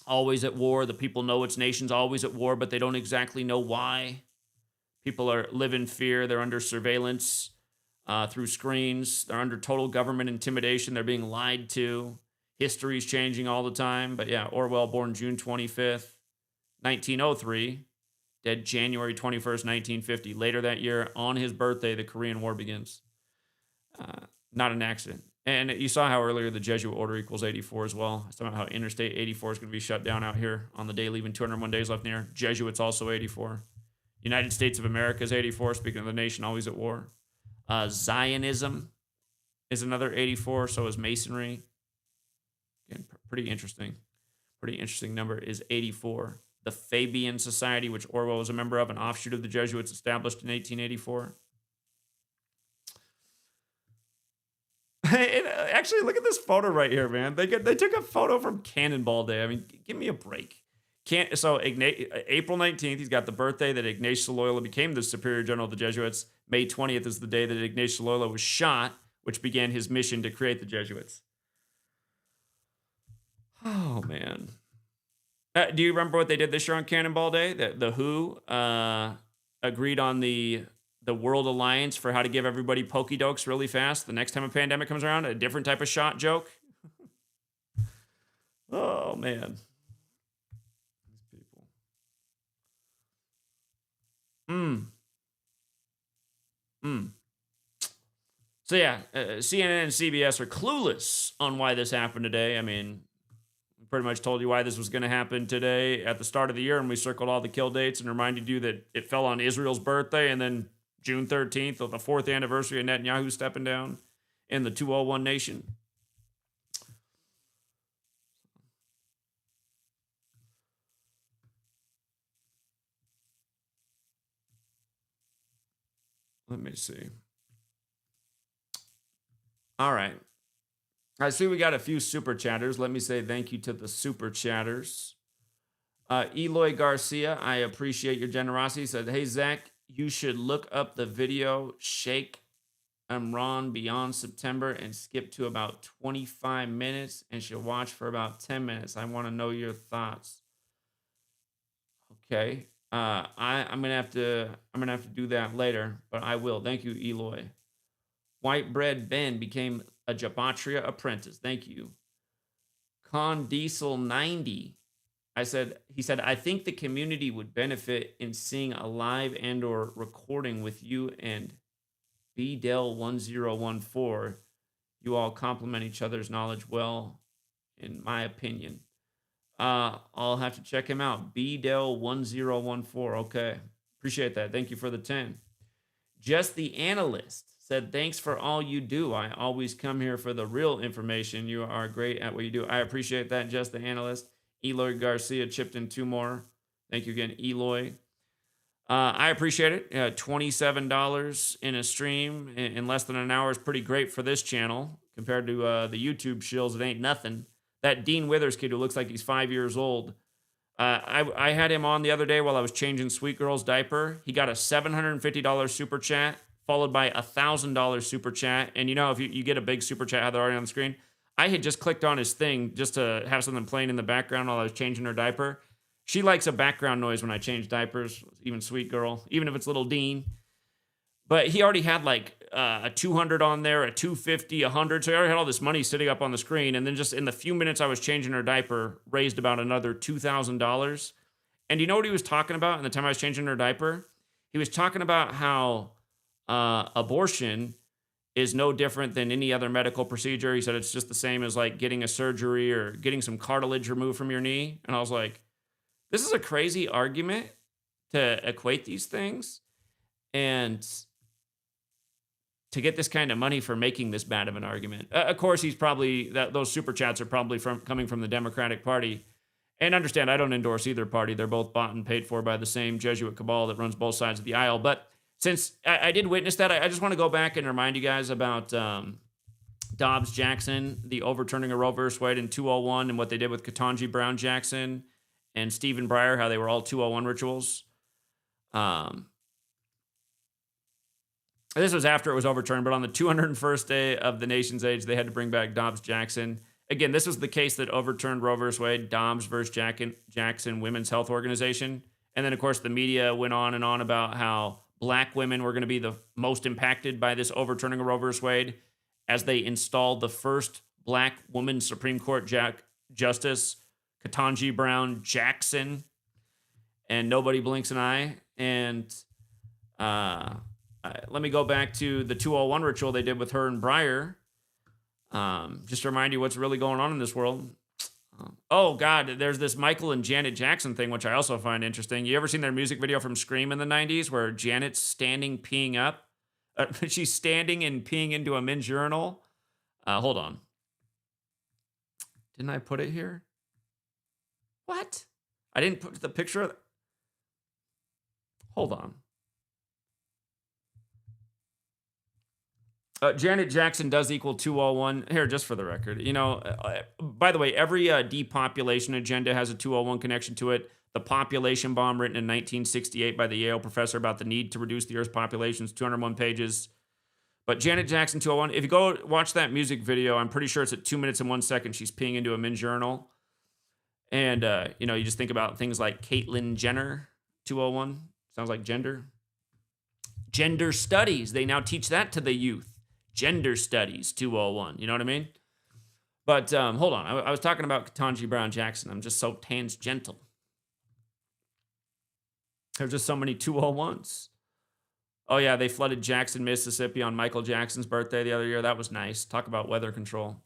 always at war. The people know its nation's always at war, but they don't exactly know why. People live in fear. They're under surveillance through screens. They're under total government intimidation. They're being lied to. History's changing all the time. But yeah, Orwell, born June 25th, 1903, dead January 21st, 1950. Later that year, on his birthday, the Korean War begins. Not an accident. And you saw how earlier the Jesuit order equals 84 as well. Somehow how Interstate 84 is going to be shut down out here on the day leaving 201 days left in the year. Jesuits also 84. United States of America is 84. Speaking of the nation, always at war. Zionism is another 84. So is Masonry. Again, pretty interesting. Pretty interesting number is 84. The Fabian Society, which Orwell was a member of, an offshoot of the Jesuits established in 1884. Actually, look at this photo right here, man. They took a photo from Cannonball Day. I mean, give me a break. April 19th, he's got the birthday that Ignatius Loyola became the Superior General of the Jesuits. May 20th is the day that Ignatius Loyola was shot, which began his mission to create the Jesuits. Oh, man. Do you remember what they did this year on Cannonball Day? The WHO agreed on the the World Alliance for how to give everybody pokey-dokes really fast the next time a pandemic comes around, a different type of shot joke. Oh, man. These people. So, yeah, CNN and CBS are clueless on why this happened today. I mean, we pretty much told you why this was going to happen today at the start of the year, and we circled all the kill dates and reminded you that it fell on Israel's birthday, and then June 13th, the 4th anniversary of Netanyahu stepping down in the 201 nation. Let me see. All right. I see we got a few super chatters. Let me say thank you to the super chatters. Eloy Garcia, I appreciate your generosity. He said, hey, Zach, you should look up the video Sheikh Imran Beyond September and skip to about 25 minutes and should watch for about 10 minutes. I want to know your thoughts. Okay. I'm gonna have to do that later, but I will. Thank you, Eloy. White Bread Ben became a Gematria apprentice. Thank you. Con Diesel 90. He said, I think the community would benefit in seeing a live and or recording with you and BDEL1014. You all complement each other's knowledge well, in my opinion. I'll have to check him out. BDEL1014. Okay. Appreciate that. Thank you for the 10. Just the Analyst said, thanks for all you do. I always come here for the real information. You are great at what you do. I appreciate that, Just the Analyst. Eloy Garcia chipped in 2 more. Thank you again, Eloy. I appreciate it. $27 in a stream in less than an hour is pretty great for this channel compared to the YouTube shills. It ain't nothing. That Dean Withers kid who looks like he's 5 years old. I had him on the other day while I was changing Sweet Girl's diaper. He got a $750 super chat followed by a $1,000 super chat. And you know, if you get a big super chat, how they're already on the screen. I had just clicked on his thing just to have something playing in the background while I was changing her diaper. She likes a background noise when I change diapers, even Sweet Girl, even if it's little Dean. But he already had like a 200 on there, a 250, 100. So he already had all this money sitting up on the screen. And then just in the few minutes I was changing her diaper, raised about another $2,000. And you know what he was talking about in the time I was changing her diaper? He was talking about how abortion is no different than any other medical procedure. He said it's just the same as like getting a surgery or getting some cartilage removed from your knee. And I was like, this is a crazy argument to equate these things and to get this kind of money for making this bad of an argument. Of course, he's probably, those super chats are probably coming from the Democratic Party. And understand, I don't endorse either party. They're both bought and paid for by the same Jesuit cabal that runs both sides of the aisle. But since I did witness that, I just want to go back and remind you guys about Dobbs Jackson, the overturning of Roe v. Wade in 201, and what they did with Ketanji Brown Jackson and Stephen Breyer, how they were all 201 rituals. This was after it was overturned, but on the 201st day of the nation's age, they had to bring back Dobbs Jackson. Again, this was the case that overturned Roe v. Wade, Dobbs versus Jackson Women's Health Organization. And then, of course, the media went on and on about how black women were going to be the most impacted by this overturning of Roe v. Wade as they installed the first black woman Supreme Court Justice, Ketanji Brown Jackson. And nobody blinks an eye. And let me go back to the 201 ritual they did with her and Breyer. Just to remind you what's really going on in this world. Oh, God, there's this Michael and Janet Jackson thing, which I also find interesting. You ever seen their music video from Scream in the 90s where Janet's standing peeing up? She's standing and peeing into a men's urinal. Hold on. Didn't I put it here? What? I didn't put the picture of... Hold on. Janet Jackson does equal 201. Here, just for the record. You know, by the way, every depopulation agenda has a 201 connection to it. The population bomb written in 1968 by the Yale professor about the need to reduce the Earth's population is 201 pages. But Janet Jackson 201, if you go watch that music video, I'm pretty sure it's at 2 minutes and 1 second. She's peeing into a men's urinal. And, you know, you just think about things like Caitlyn Jenner 201. Sounds like gender. Gender studies, they now teach that to the youth. Gender studies 201, you know what I mean? But hold on, I was talking about Ketanji Brown Jackson. I'm just so tangential. There's just so many 201s. Oh yeah, they flooded Jackson, Mississippi on Michael Jackson's birthday the other year. That was nice. Talk about weather control.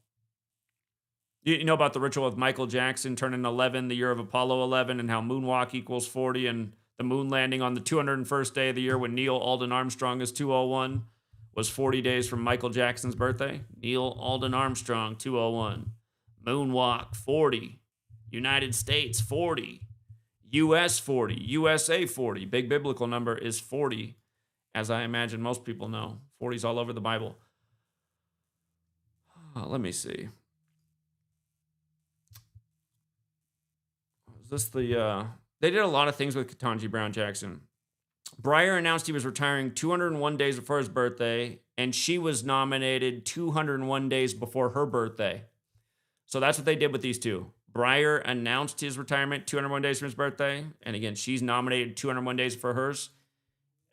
You know about the ritual of Michael Jackson turning 11, the year of Apollo 11, and how moonwalk equals 40, and the moon landing on the 201st day of the year when Neil Alden Armstrong is 201 was 40 days from Michael Jackson's birthday. Neil Alden Armstrong, 201. Moonwalk, 40. United States, 40. US, 40. USA, 40. Big biblical number is 40, as I imagine most people know. 40's all over the Bible. Let me see. Is this the... They did a lot of things with Ketanji Brown Jackson. Breyer announced he was retiring 201 days before his birthday, and she was nominated 201 days before her birthday. So that's what they did with these two. Breyer announced his retirement 201 days from his birthday, and again, she's nominated 201 days for hers.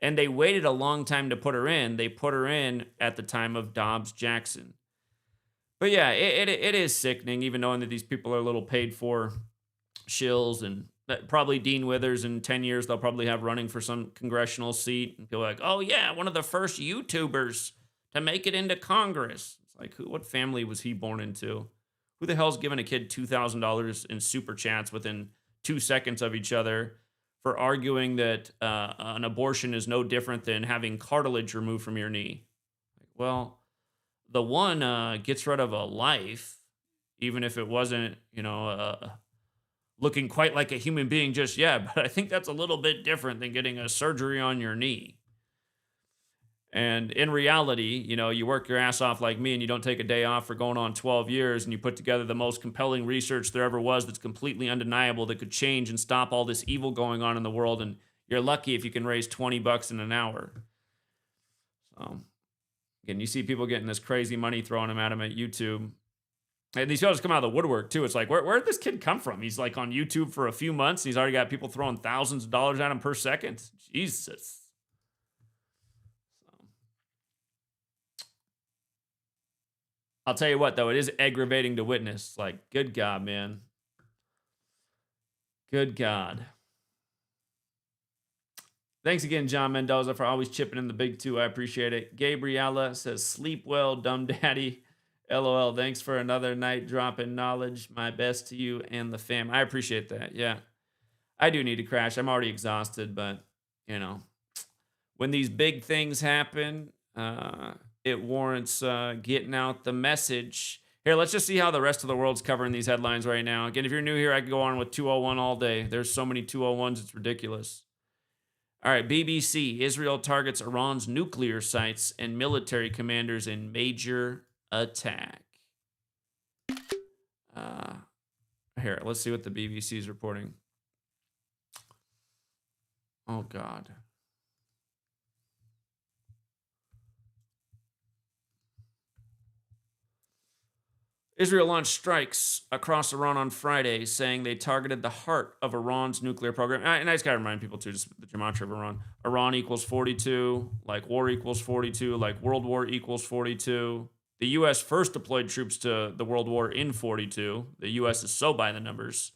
And they waited a long time to put her in. They put her in at the time of Dobbs-Jackson. But yeah, it is sickening, even knowing that these people are a little paid for shills, and that probably Dean Withers in 10 years, they'll probably have running for some congressional seat. And people are like, oh yeah, one of the first YouTubers to make it into Congress. It's like, what family was he born into? Who the hell's giving a kid $2,000 in super chats within 2 seconds of each other for arguing that an abortion is no different than having cartilage removed from your knee? Well, the one gets rid of a life, even if it wasn't, looking quite like a human being just yet. But I think that's a little bit different than getting a surgery on your knee. And in reality, you work your ass off like me and you don't take a day off for going on 12 years and you put together the most compelling research there ever was that's completely undeniable that could change and stop all this evil going on in the world. And you're lucky if you can raise $20 in an hour. So, again, you see people getting this crazy money thrown at them at YouTube. And these shows come out of the woodwork, too. It's like, where did this kid come from? He's like on YouTube for a few months. And he's already got people throwing thousands of dollars at him per second. Jesus. I'll tell you what, though, it is aggravating to witness. Like, good God, man. Good God. Thanks again, John Mendoza, for always chipping in the big two. I appreciate it. Gabriella says, sleep well, dumb daddy. LOL, thanks for another night dropping knowledge. My best to you and the fam. I appreciate that, yeah. I do need to crash. I'm already exhausted, but, when these big things happen, it warrants getting out the message. Here, let's just see how the rest of the world's covering these headlines right now. Again, if you're new here, I could go on with 201 all day. There's so many 201s, it's ridiculous. All right, BBC. Israel targets Iran's nuclear sites and military commanders in major attack. Here, let's see what the BBC is reporting. Oh, God. Israel launched strikes across Iran on Friday, saying they targeted the heart of Iran's nuclear program. And I just got to remind people, too, just the gematria of Iran. Iran equals 42, like war equals 42, like World War equals 42. The U.S. first deployed troops to the World War in 42. The U.S. is so by the numbers.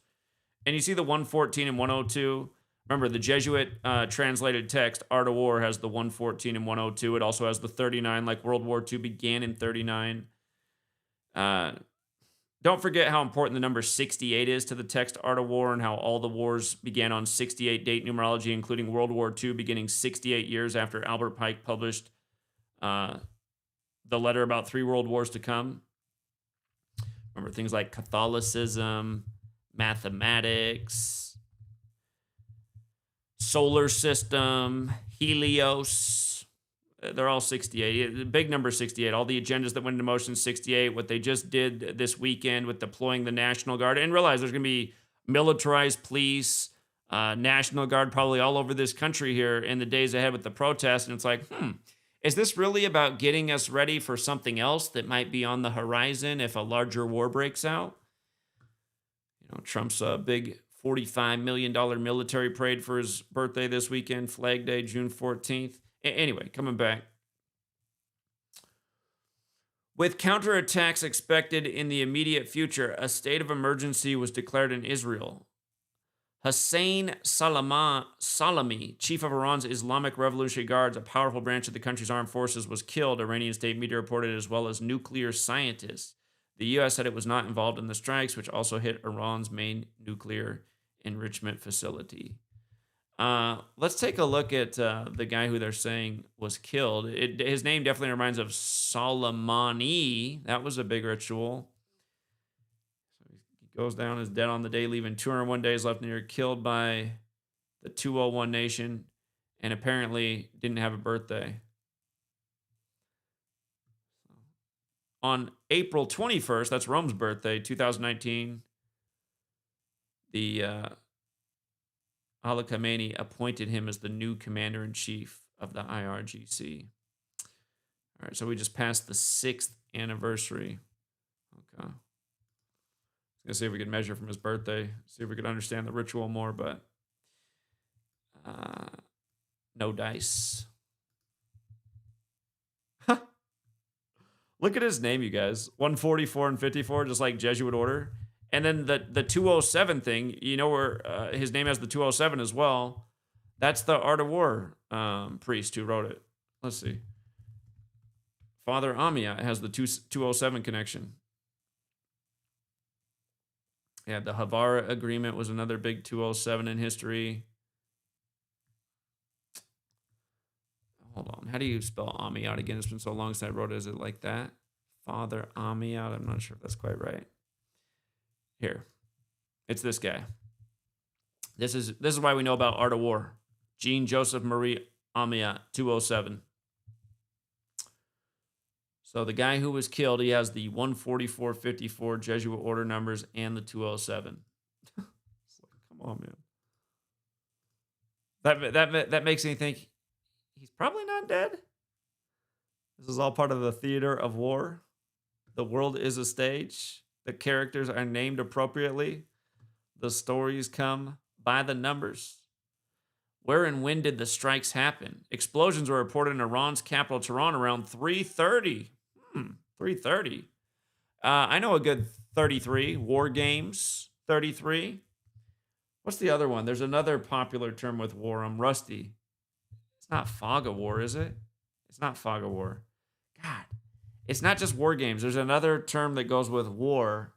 And you see the 114 and 102. Remember, the Jesuit translated text, Art of War, has the 114 and 102. It also has the 39, like World War II began in 39. Don't forget how important the number 68 is to the text Art of War and how all the wars began on 68 date numerology, including World War II beginning 68 years after Albert Pike published the letter about 3 world wars to come. Remember things like Catholicism, mathematics, solar system, Helios. They're all 68. The big number 68. All the agendas that went into motion 68. What they just did this weekend with deploying the National Guard. And realize there's going to be militarized police, National Guard probably all over this country here in the days ahead with the protests. And it's like, is this really about getting us ready for something else that might be on the horizon if a larger war breaks out? Trump's big $45 million military parade for his birthday this weekend, Flag Day, June 14th. Anyway, coming back. With counterattacks expected in the immediate future, a state of emergency was declared in Israel. Hussein Salami, chief of Iran's Islamic Revolutionary Guards, a powerful branch of the country's armed forces, was killed, Iranian state media reported, as well as nuclear scientists. The U.S. said it was not involved in the strikes, which also hit Iran's main nuclear enrichment facility. Let's take a look at the guy who they're saying was killed. His name definitely reminds of Soleimani. That was a big ritual. He goes down as dead on the day, leaving 201 days left in the year, killed by the 201 Nation, and apparently didn't have a birthday. On April 21st, that's Rome's birthday, 2019, the Ali Khamenei appointed him as the new commander-in-chief of the IRGC. All right, so we just passed the 6th anniversary. Okay. I was going to see if we could measure from his birthday, see if we could understand the ritual more, but no dice. Look at his name, you guys. 144 and 54, just like Jesuit order. And then the 207 thing, you know where his name has the 207 as well. That's the Art of War priest who wrote it. Let's see. Father Amia has the 207 connection. Yeah, the Havara Agreement was another big 207 in history. Hold on. How do you spell Amiyat again? It's been so long since I wrote it. Is it like that? Father Amiyat? I'm not sure if that's quite right. Here. It's this guy. This is why we know about Art of War. Jean Joseph Marie Amiyat, 207. So the guy who was killed, he has the 14454 Jesuit order numbers and the 207. Come on, man. That makes me think he's probably not dead. This is all part of the theater of war. The world is a stage. The characters are named appropriately. The stories come by the numbers. Where and when did the strikes happen? Explosions were reported in Iran's capital, Tehran, around 3:30. 3:30. I know a good 33. War Games, 33. What's the other one? There's another popular term with war. I'm rusty. It's not fog of war, is it? It's not fog of war. God. It's not just War Games. There's another term that goes with war.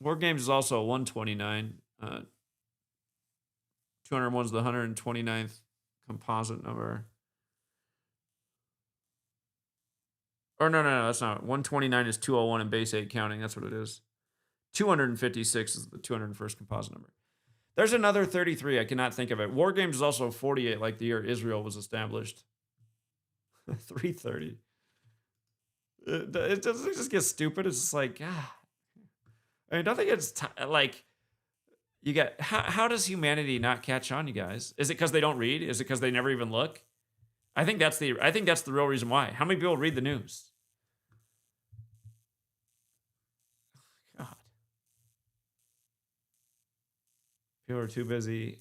War Games is also a 129. 201 is the 129th composite number. Or no, that's not. 129 is 201 in base 8 counting. That's what it is. 256 is the 201st composite number. There's another 33. I cannot think of it. War Games is also 48, like the year Israel was established. 330. It just gets stupid. It's just like, I mean, don't think it's like you get. How does humanity not catch on, you guys? Is it because they don't read? Is it because they never even look? I think that's the real reason why. How many people read the news? God. People are too busy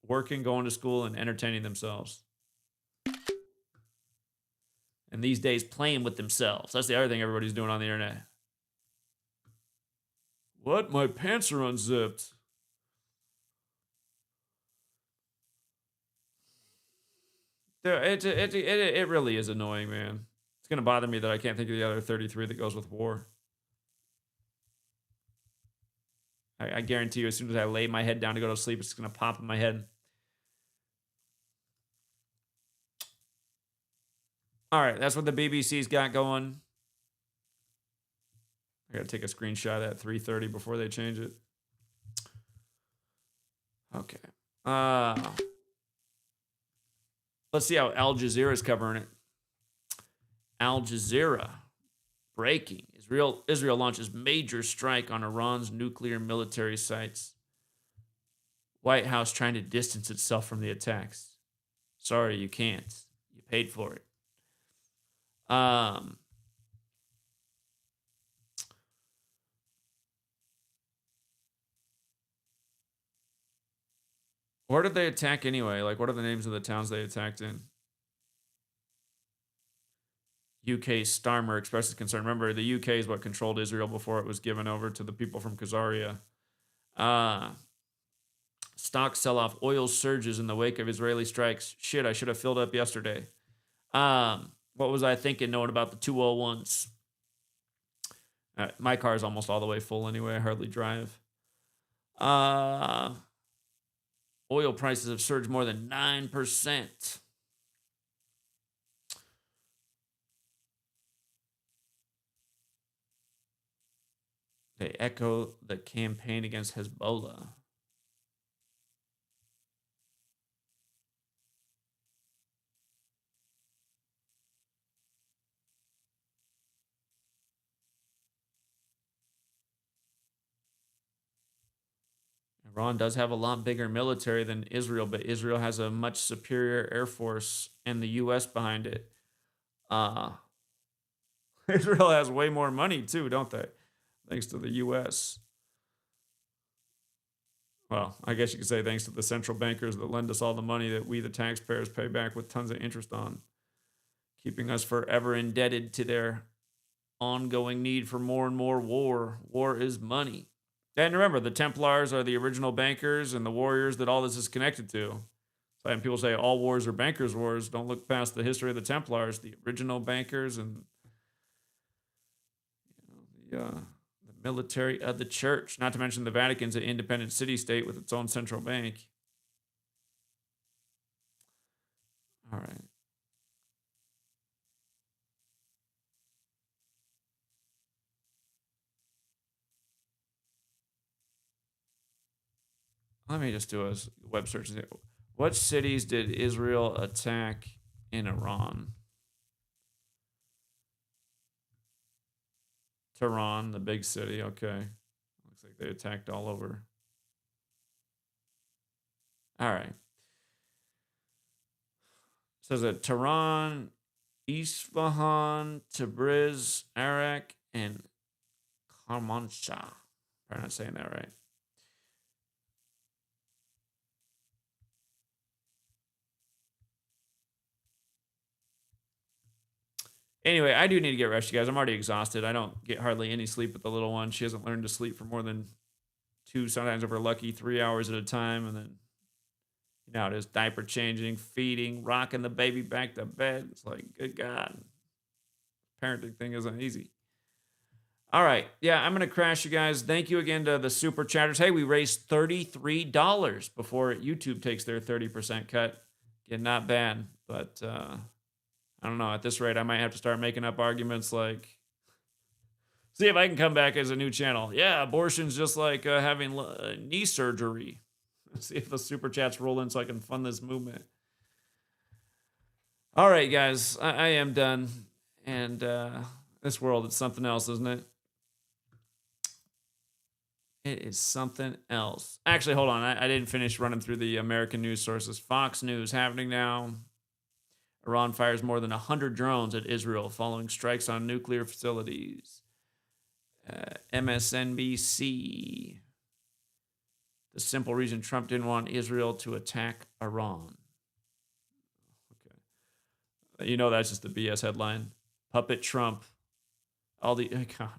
working, going to school, and entertaining themselves. And these days, playing with themselves. That's the other thing everybody's doing on the internet. What? My pants are unzipped. It really is annoying, man. It's going to bother me that I can't think of the other 33 that goes with war. I guarantee you, as soon as I lay my head down to go to sleep, it's going to pop in my head. All right, that's what the BBC's got going. I got to take a screenshot at 3:30 before they change it. Okay. Let's see how Al Jazeera is covering it. Al Jazeera. Breaking. Israel launches major strike on Iran's nuclear military sites. White House trying to distance itself from the attacks. Sorry, you can't. You paid for it. Where did they attack anyway? Like, what are the names of the towns they attacked in? UK Starmer expresses concern. Remember, the UK is what controlled Israel before it was given over to the people from Khazaria. Stock sell-off. Oil surges in the wake of Israeli strikes. Shit, I should have filled up yesterday. What was I thinking knowing about the 201s? My car is almost all the way full anyway. I hardly drive. Oil prices have surged more than 9%. They echo the campaign against Hezbollah. Iran does have a lot bigger military than Israel, but Israel has a much superior air force and the U.S. behind it. Israel has way more money too, don't they? Thanks to the U.S. Well, I guess you could say thanks to the central bankers that lend us all the money that we, the taxpayers, pay back with tons of interest on, keeping us forever indebted to their ongoing need for more and more war. War is money. And remember, the Templars are the original bankers and the warriors that all this is connected to. So when people say all wars are bankers' wars, don't look past the history of the Templars, the original bankers and the military of the church. Not to mention the Vatican's an independent city-state with its own central bank. All right. Let me just do a web search. What cities did Israel attack in Iran? Tehran, the big city. Okay. Looks like they attacked all over. All right. It says that Tehran, Isfahan, Tabriz, Arak, and Kermanshah. I'm not saying that right. Anyway, I do need to get rest, you guys. I'm already exhausted. I don't get hardly any sleep with the little one. She hasn't learned to sleep for more than 2, sometimes if we're lucky, 3 hours at a time. And then, you know, just diaper changing, feeding, rocking the baby back to bed. It's like, good God. Parenting thing isn't easy. All right. Yeah, I'm going to crash, you guys. Thank you again to the super chatters. Hey, we raised $33 before YouTube takes their 30% cut. Again, not bad, but I don't know. At this rate, I might have to start making up arguments like, see if I can come back as a new channel. Yeah, abortion's just like having knee surgery. See if the super chats roll in so I can fund this movement. All right, guys, I am done. And this world, it's something else, isn't it? It is something else. Actually, hold on. I didn't finish running through the American news sources. Fox News happening now. Iran fires more than 100 drones at Israel following strikes on nuclear facilities. MSNBC. The simple reason Trump didn't want Israel to attack Iran. Okay. You know that's just a BS headline. Puppet Trump. All the... Oh God.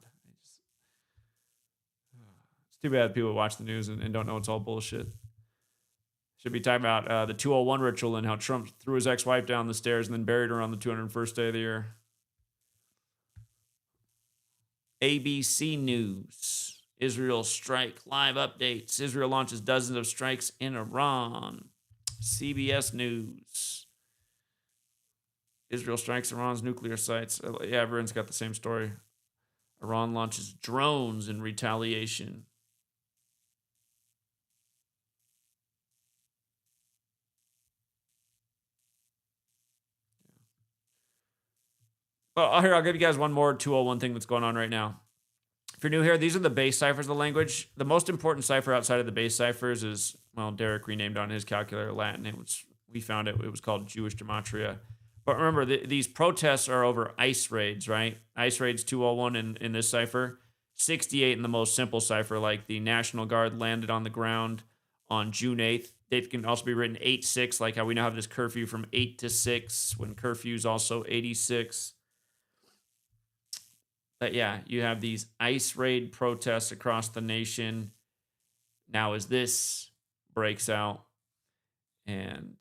It's too bad people watch the news and don't know it's all bullshit. Should be talking about the 201 ritual and how Trump threw his ex-wife down the stairs and then buried her on the 201st day of the year. ABC News. Israel strike live updates. Israel launches dozens of strikes in Iran. CBS News. Israel strikes Iran's nuclear sites. Yeah, everyone's got the same story. Iran launches drones in retaliation. Well, here, I'll give you guys one more 201 thing that's going on right now. If you're new here, these are the base ciphers of the language. The most important cipher outside of the base ciphers is, well, Derek renamed on his calculator Latin. We found it. It was called Jewish Gematria. But remember, these protests are over ICE raids, right? ICE raids 201 in this cipher. 68 in the most simple cipher, like the National Guard landed on the ground on June 8th. Date can also be written 8/6, like how we now have this curfew from 8 to 6, when curfew is also 86. But yeah, you have these ICE raid protests across the nation. Now, as this breaks out, and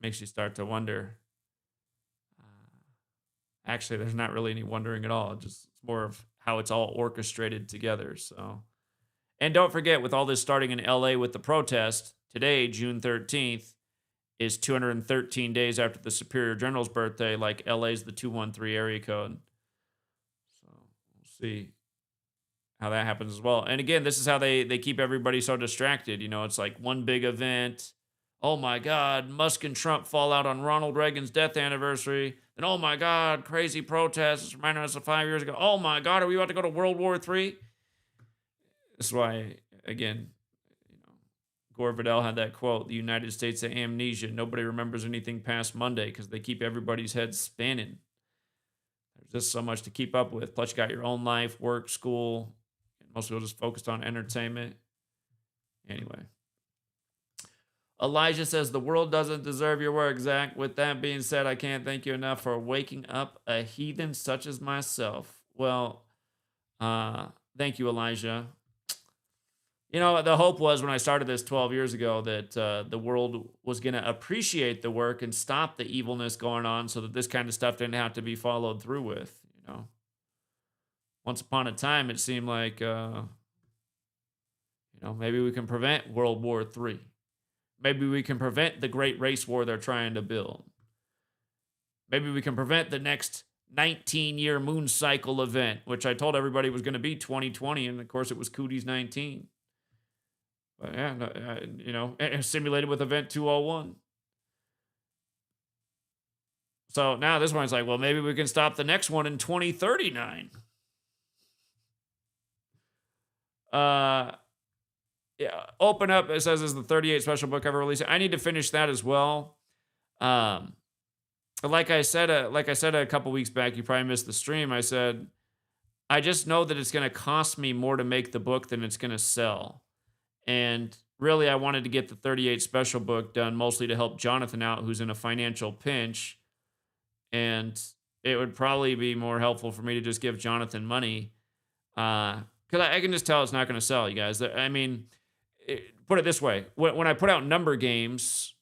makes you start to wonder. Actually, there's not really any wondering at all. Just it's more of how it's all orchestrated together. So, and don't forget, with all this starting in LA with the protest, today, June 13th, is 213 days after the Superior General's birthday. Like LA's the 213 area code. So we'll see how that happens as well. And again, this is how they keep everybody so distracted. You know, it's like one big event. Oh my God, Musk and Trump fall out on Ronald Reagan's death anniversary. And oh my God, crazy protests reminding us of 5 years ago. Oh my God, are we about to go to World War III? That's why, again, you know, Gore Vidal had that quote, the United States of amnesia. Nobody remembers anything past Monday because they keep everybody's heads spinning. There's just so much to keep up with. Plus, you got your own life, work, school. Most people just focused on entertainment. Anyway. Elijah says, the world doesn't deserve your work, Zach. With that being said, I can't thank you enough for waking up a heathen such as myself. Well, thank you, Elijah. You know, the hope was when I started this 12 years ago that the world was going to appreciate the work and stop the evilness going on so that this kind of stuff didn't have to be followed through with, you know. Once upon a time, it seemed like, you know, maybe we can prevent World War III. Maybe we can prevent the great race war they're trying to build. Maybe we can prevent the next 19-year moon cycle event, which I told everybody was going to be 2020, and of course it was Cooties 19. But yeah, you know, simulated with event 201. So now this one's like, well, maybe we can stop the next one in 2039. Yeah, Open Up, it says, is the 38 special book ever released. I need to finish that as well. Like I said a couple weeks back, you probably missed the stream. I said, I just know that it's going to cost me more to make the book than it's going to sell. And really, I wanted to get the 38 special book done mostly to help Jonathan out, who's in a financial pinch. And it would probably be more helpful for me to just give Jonathan money. Because I can just tell it's not going to sell, you guys. I mean, put it this way. When I put out Number Games,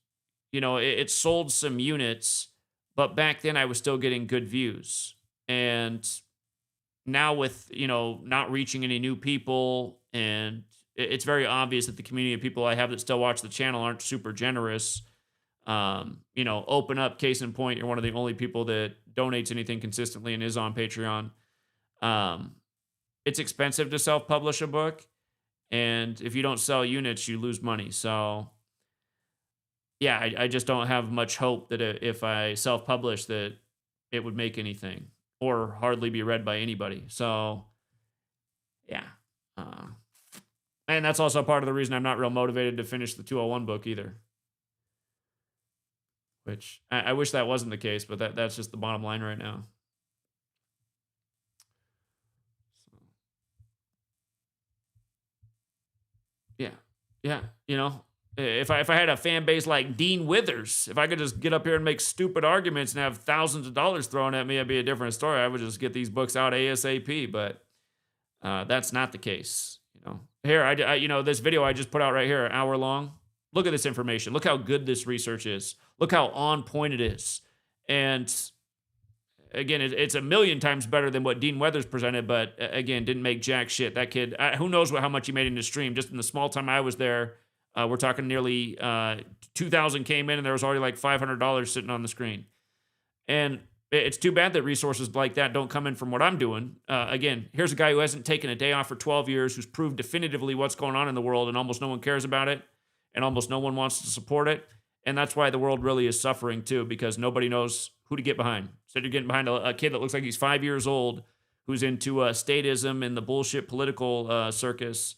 you know, it sold some units, but back then I was still getting good views. And now with, you know, not reaching any new people, and it's very obvious that the community of people I have that still watch the channel aren't super generous. You know, Open Up, case in point, you're one of the only people that donates anything consistently and is on Patreon. It's expensive to self-publish a book. And if you don't sell units, you lose money. So, yeah, I just don't have much hope that if I self-publish that it would make anything or hardly be read by anybody. So, yeah. And that's also part of the reason I'm not real motivated to finish the 201 book either. Which, I wish that wasn't the case, but that's just the bottom line right now. Yeah, you know, if I had a fan base like Dean Withers, if I could just get up here and make stupid arguments and have thousands of dollars thrown at me, it'd be a different story. I would just get these books out ASAP, but that's not the case. You know, here, I you know, this video I just put out right here, an hour long. Look at this information. Look how good this research is. Look how on point it is. And again, it's a million times better than what Dean Weathers presented, but again, didn't make jack shit. That kid, who knows how much he made in the stream. Just in the small time I was there, we're talking nearly 2,000 came in, and there was already like $500 sitting on the screen. And it's too bad that resources like that don't come in from what I'm doing. Again, here's a guy who hasn't taken a day off for 12 years, who's proved definitively what's going on in the world, and almost no one cares about it, and almost no one wants to support it. And that's why the world really is suffering too, because nobody knows who to get behind. So you're getting behind a kid that looks like he's 5 years old, who's into statism and the bullshit political circus,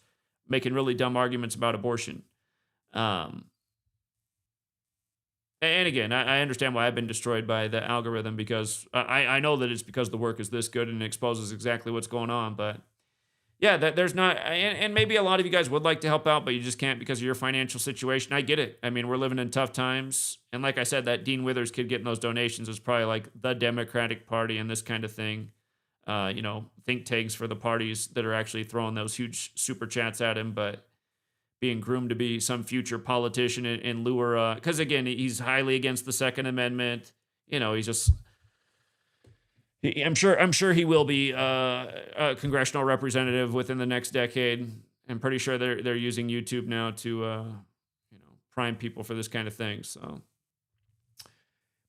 making really dumb arguments about abortion. And again, I understand why I've been destroyed by the algorithm, because I know that it's because the work is this good and it exposes exactly what's going on. But yeah, that there's not, and maybe a lot of you guys would like to help out, but you just can't because of your financial situation. I get it. I mean, we're living in tough times. And like I said, that Dean Withers kid getting those donations is probably like the Democratic Party and this kind of thing. Think tanks for the parties that are actually throwing those huge super chats at him, but being groomed to be some future politician and lure, because again, he's highly against the Second Amendment. He's just, I'm sure he will be a congressional representative within the next decade. I'm pretty sure they're using YouTube now to prime people for this kind of thing. So,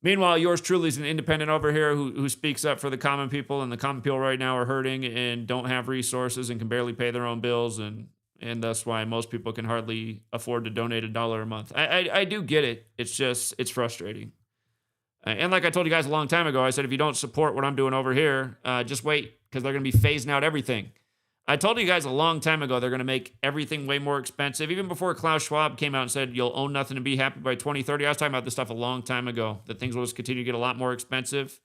meanwhile, yours truly is an independent over here who speaks up for the common people, and the common people right now are hurting and don't have resources and can barely pay their own bills, and that's why most people can hardly afford to donate $1 a month. I do get it. It's frustrating. And like I told you guys a long time ago, I said, if you don't support what I'm doing over here, just wait, because they're going to be phasing out everything. I told you guys a long time ago, they're going to make everything way more expensive. Even before Klaus Schwab came out and said, you'll own nothing and be happy by 2030. I was talking about this stuff a long time ago, that things will just continue to get a lot more expensive.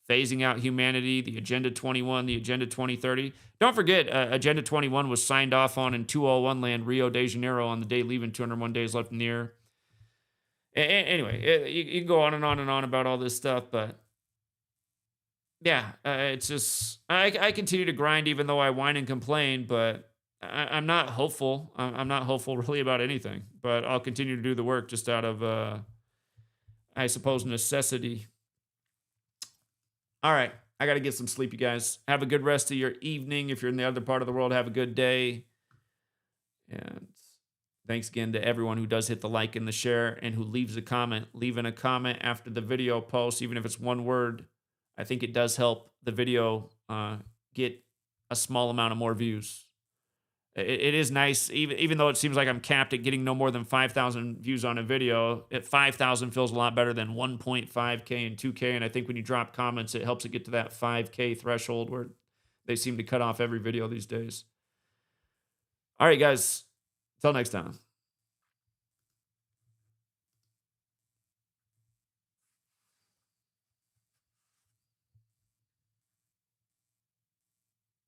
Phasing out humanity, the Agenda 21, the Agenda 2030. Don't forget, Agenda 21 was signed off on in 201 land, Rio de Janeiro, on the day leaving, 201 days left in the year. Anyway, you can go on and on and on about all this stuff, but yeah, it's just, I continue to grind even though I whine and complain, but I'm not hopeful. I'm not hopeful really about anything, but I'll continue to do the work just out of, I suppose, necessity. All right, I got to get some sleep, you guys. Have a good rest of your evening. If you're in the other part of the world, have a good day. And thanks again to everyone who does hit the like and the share and who leaves a comment. Leaving a comment after the video post, even if it's one word, I think it does help the video get a small amount of more views. It is nice, even though it seems like I'm capped at getting no more than 5,000 views on a video. At 5,000 feels a lot better than 1.5K and 2K. And I think when you drop comments, it helps it get to that 5K threshold where they seem to cut off every video these days. All right, guys. Until next time.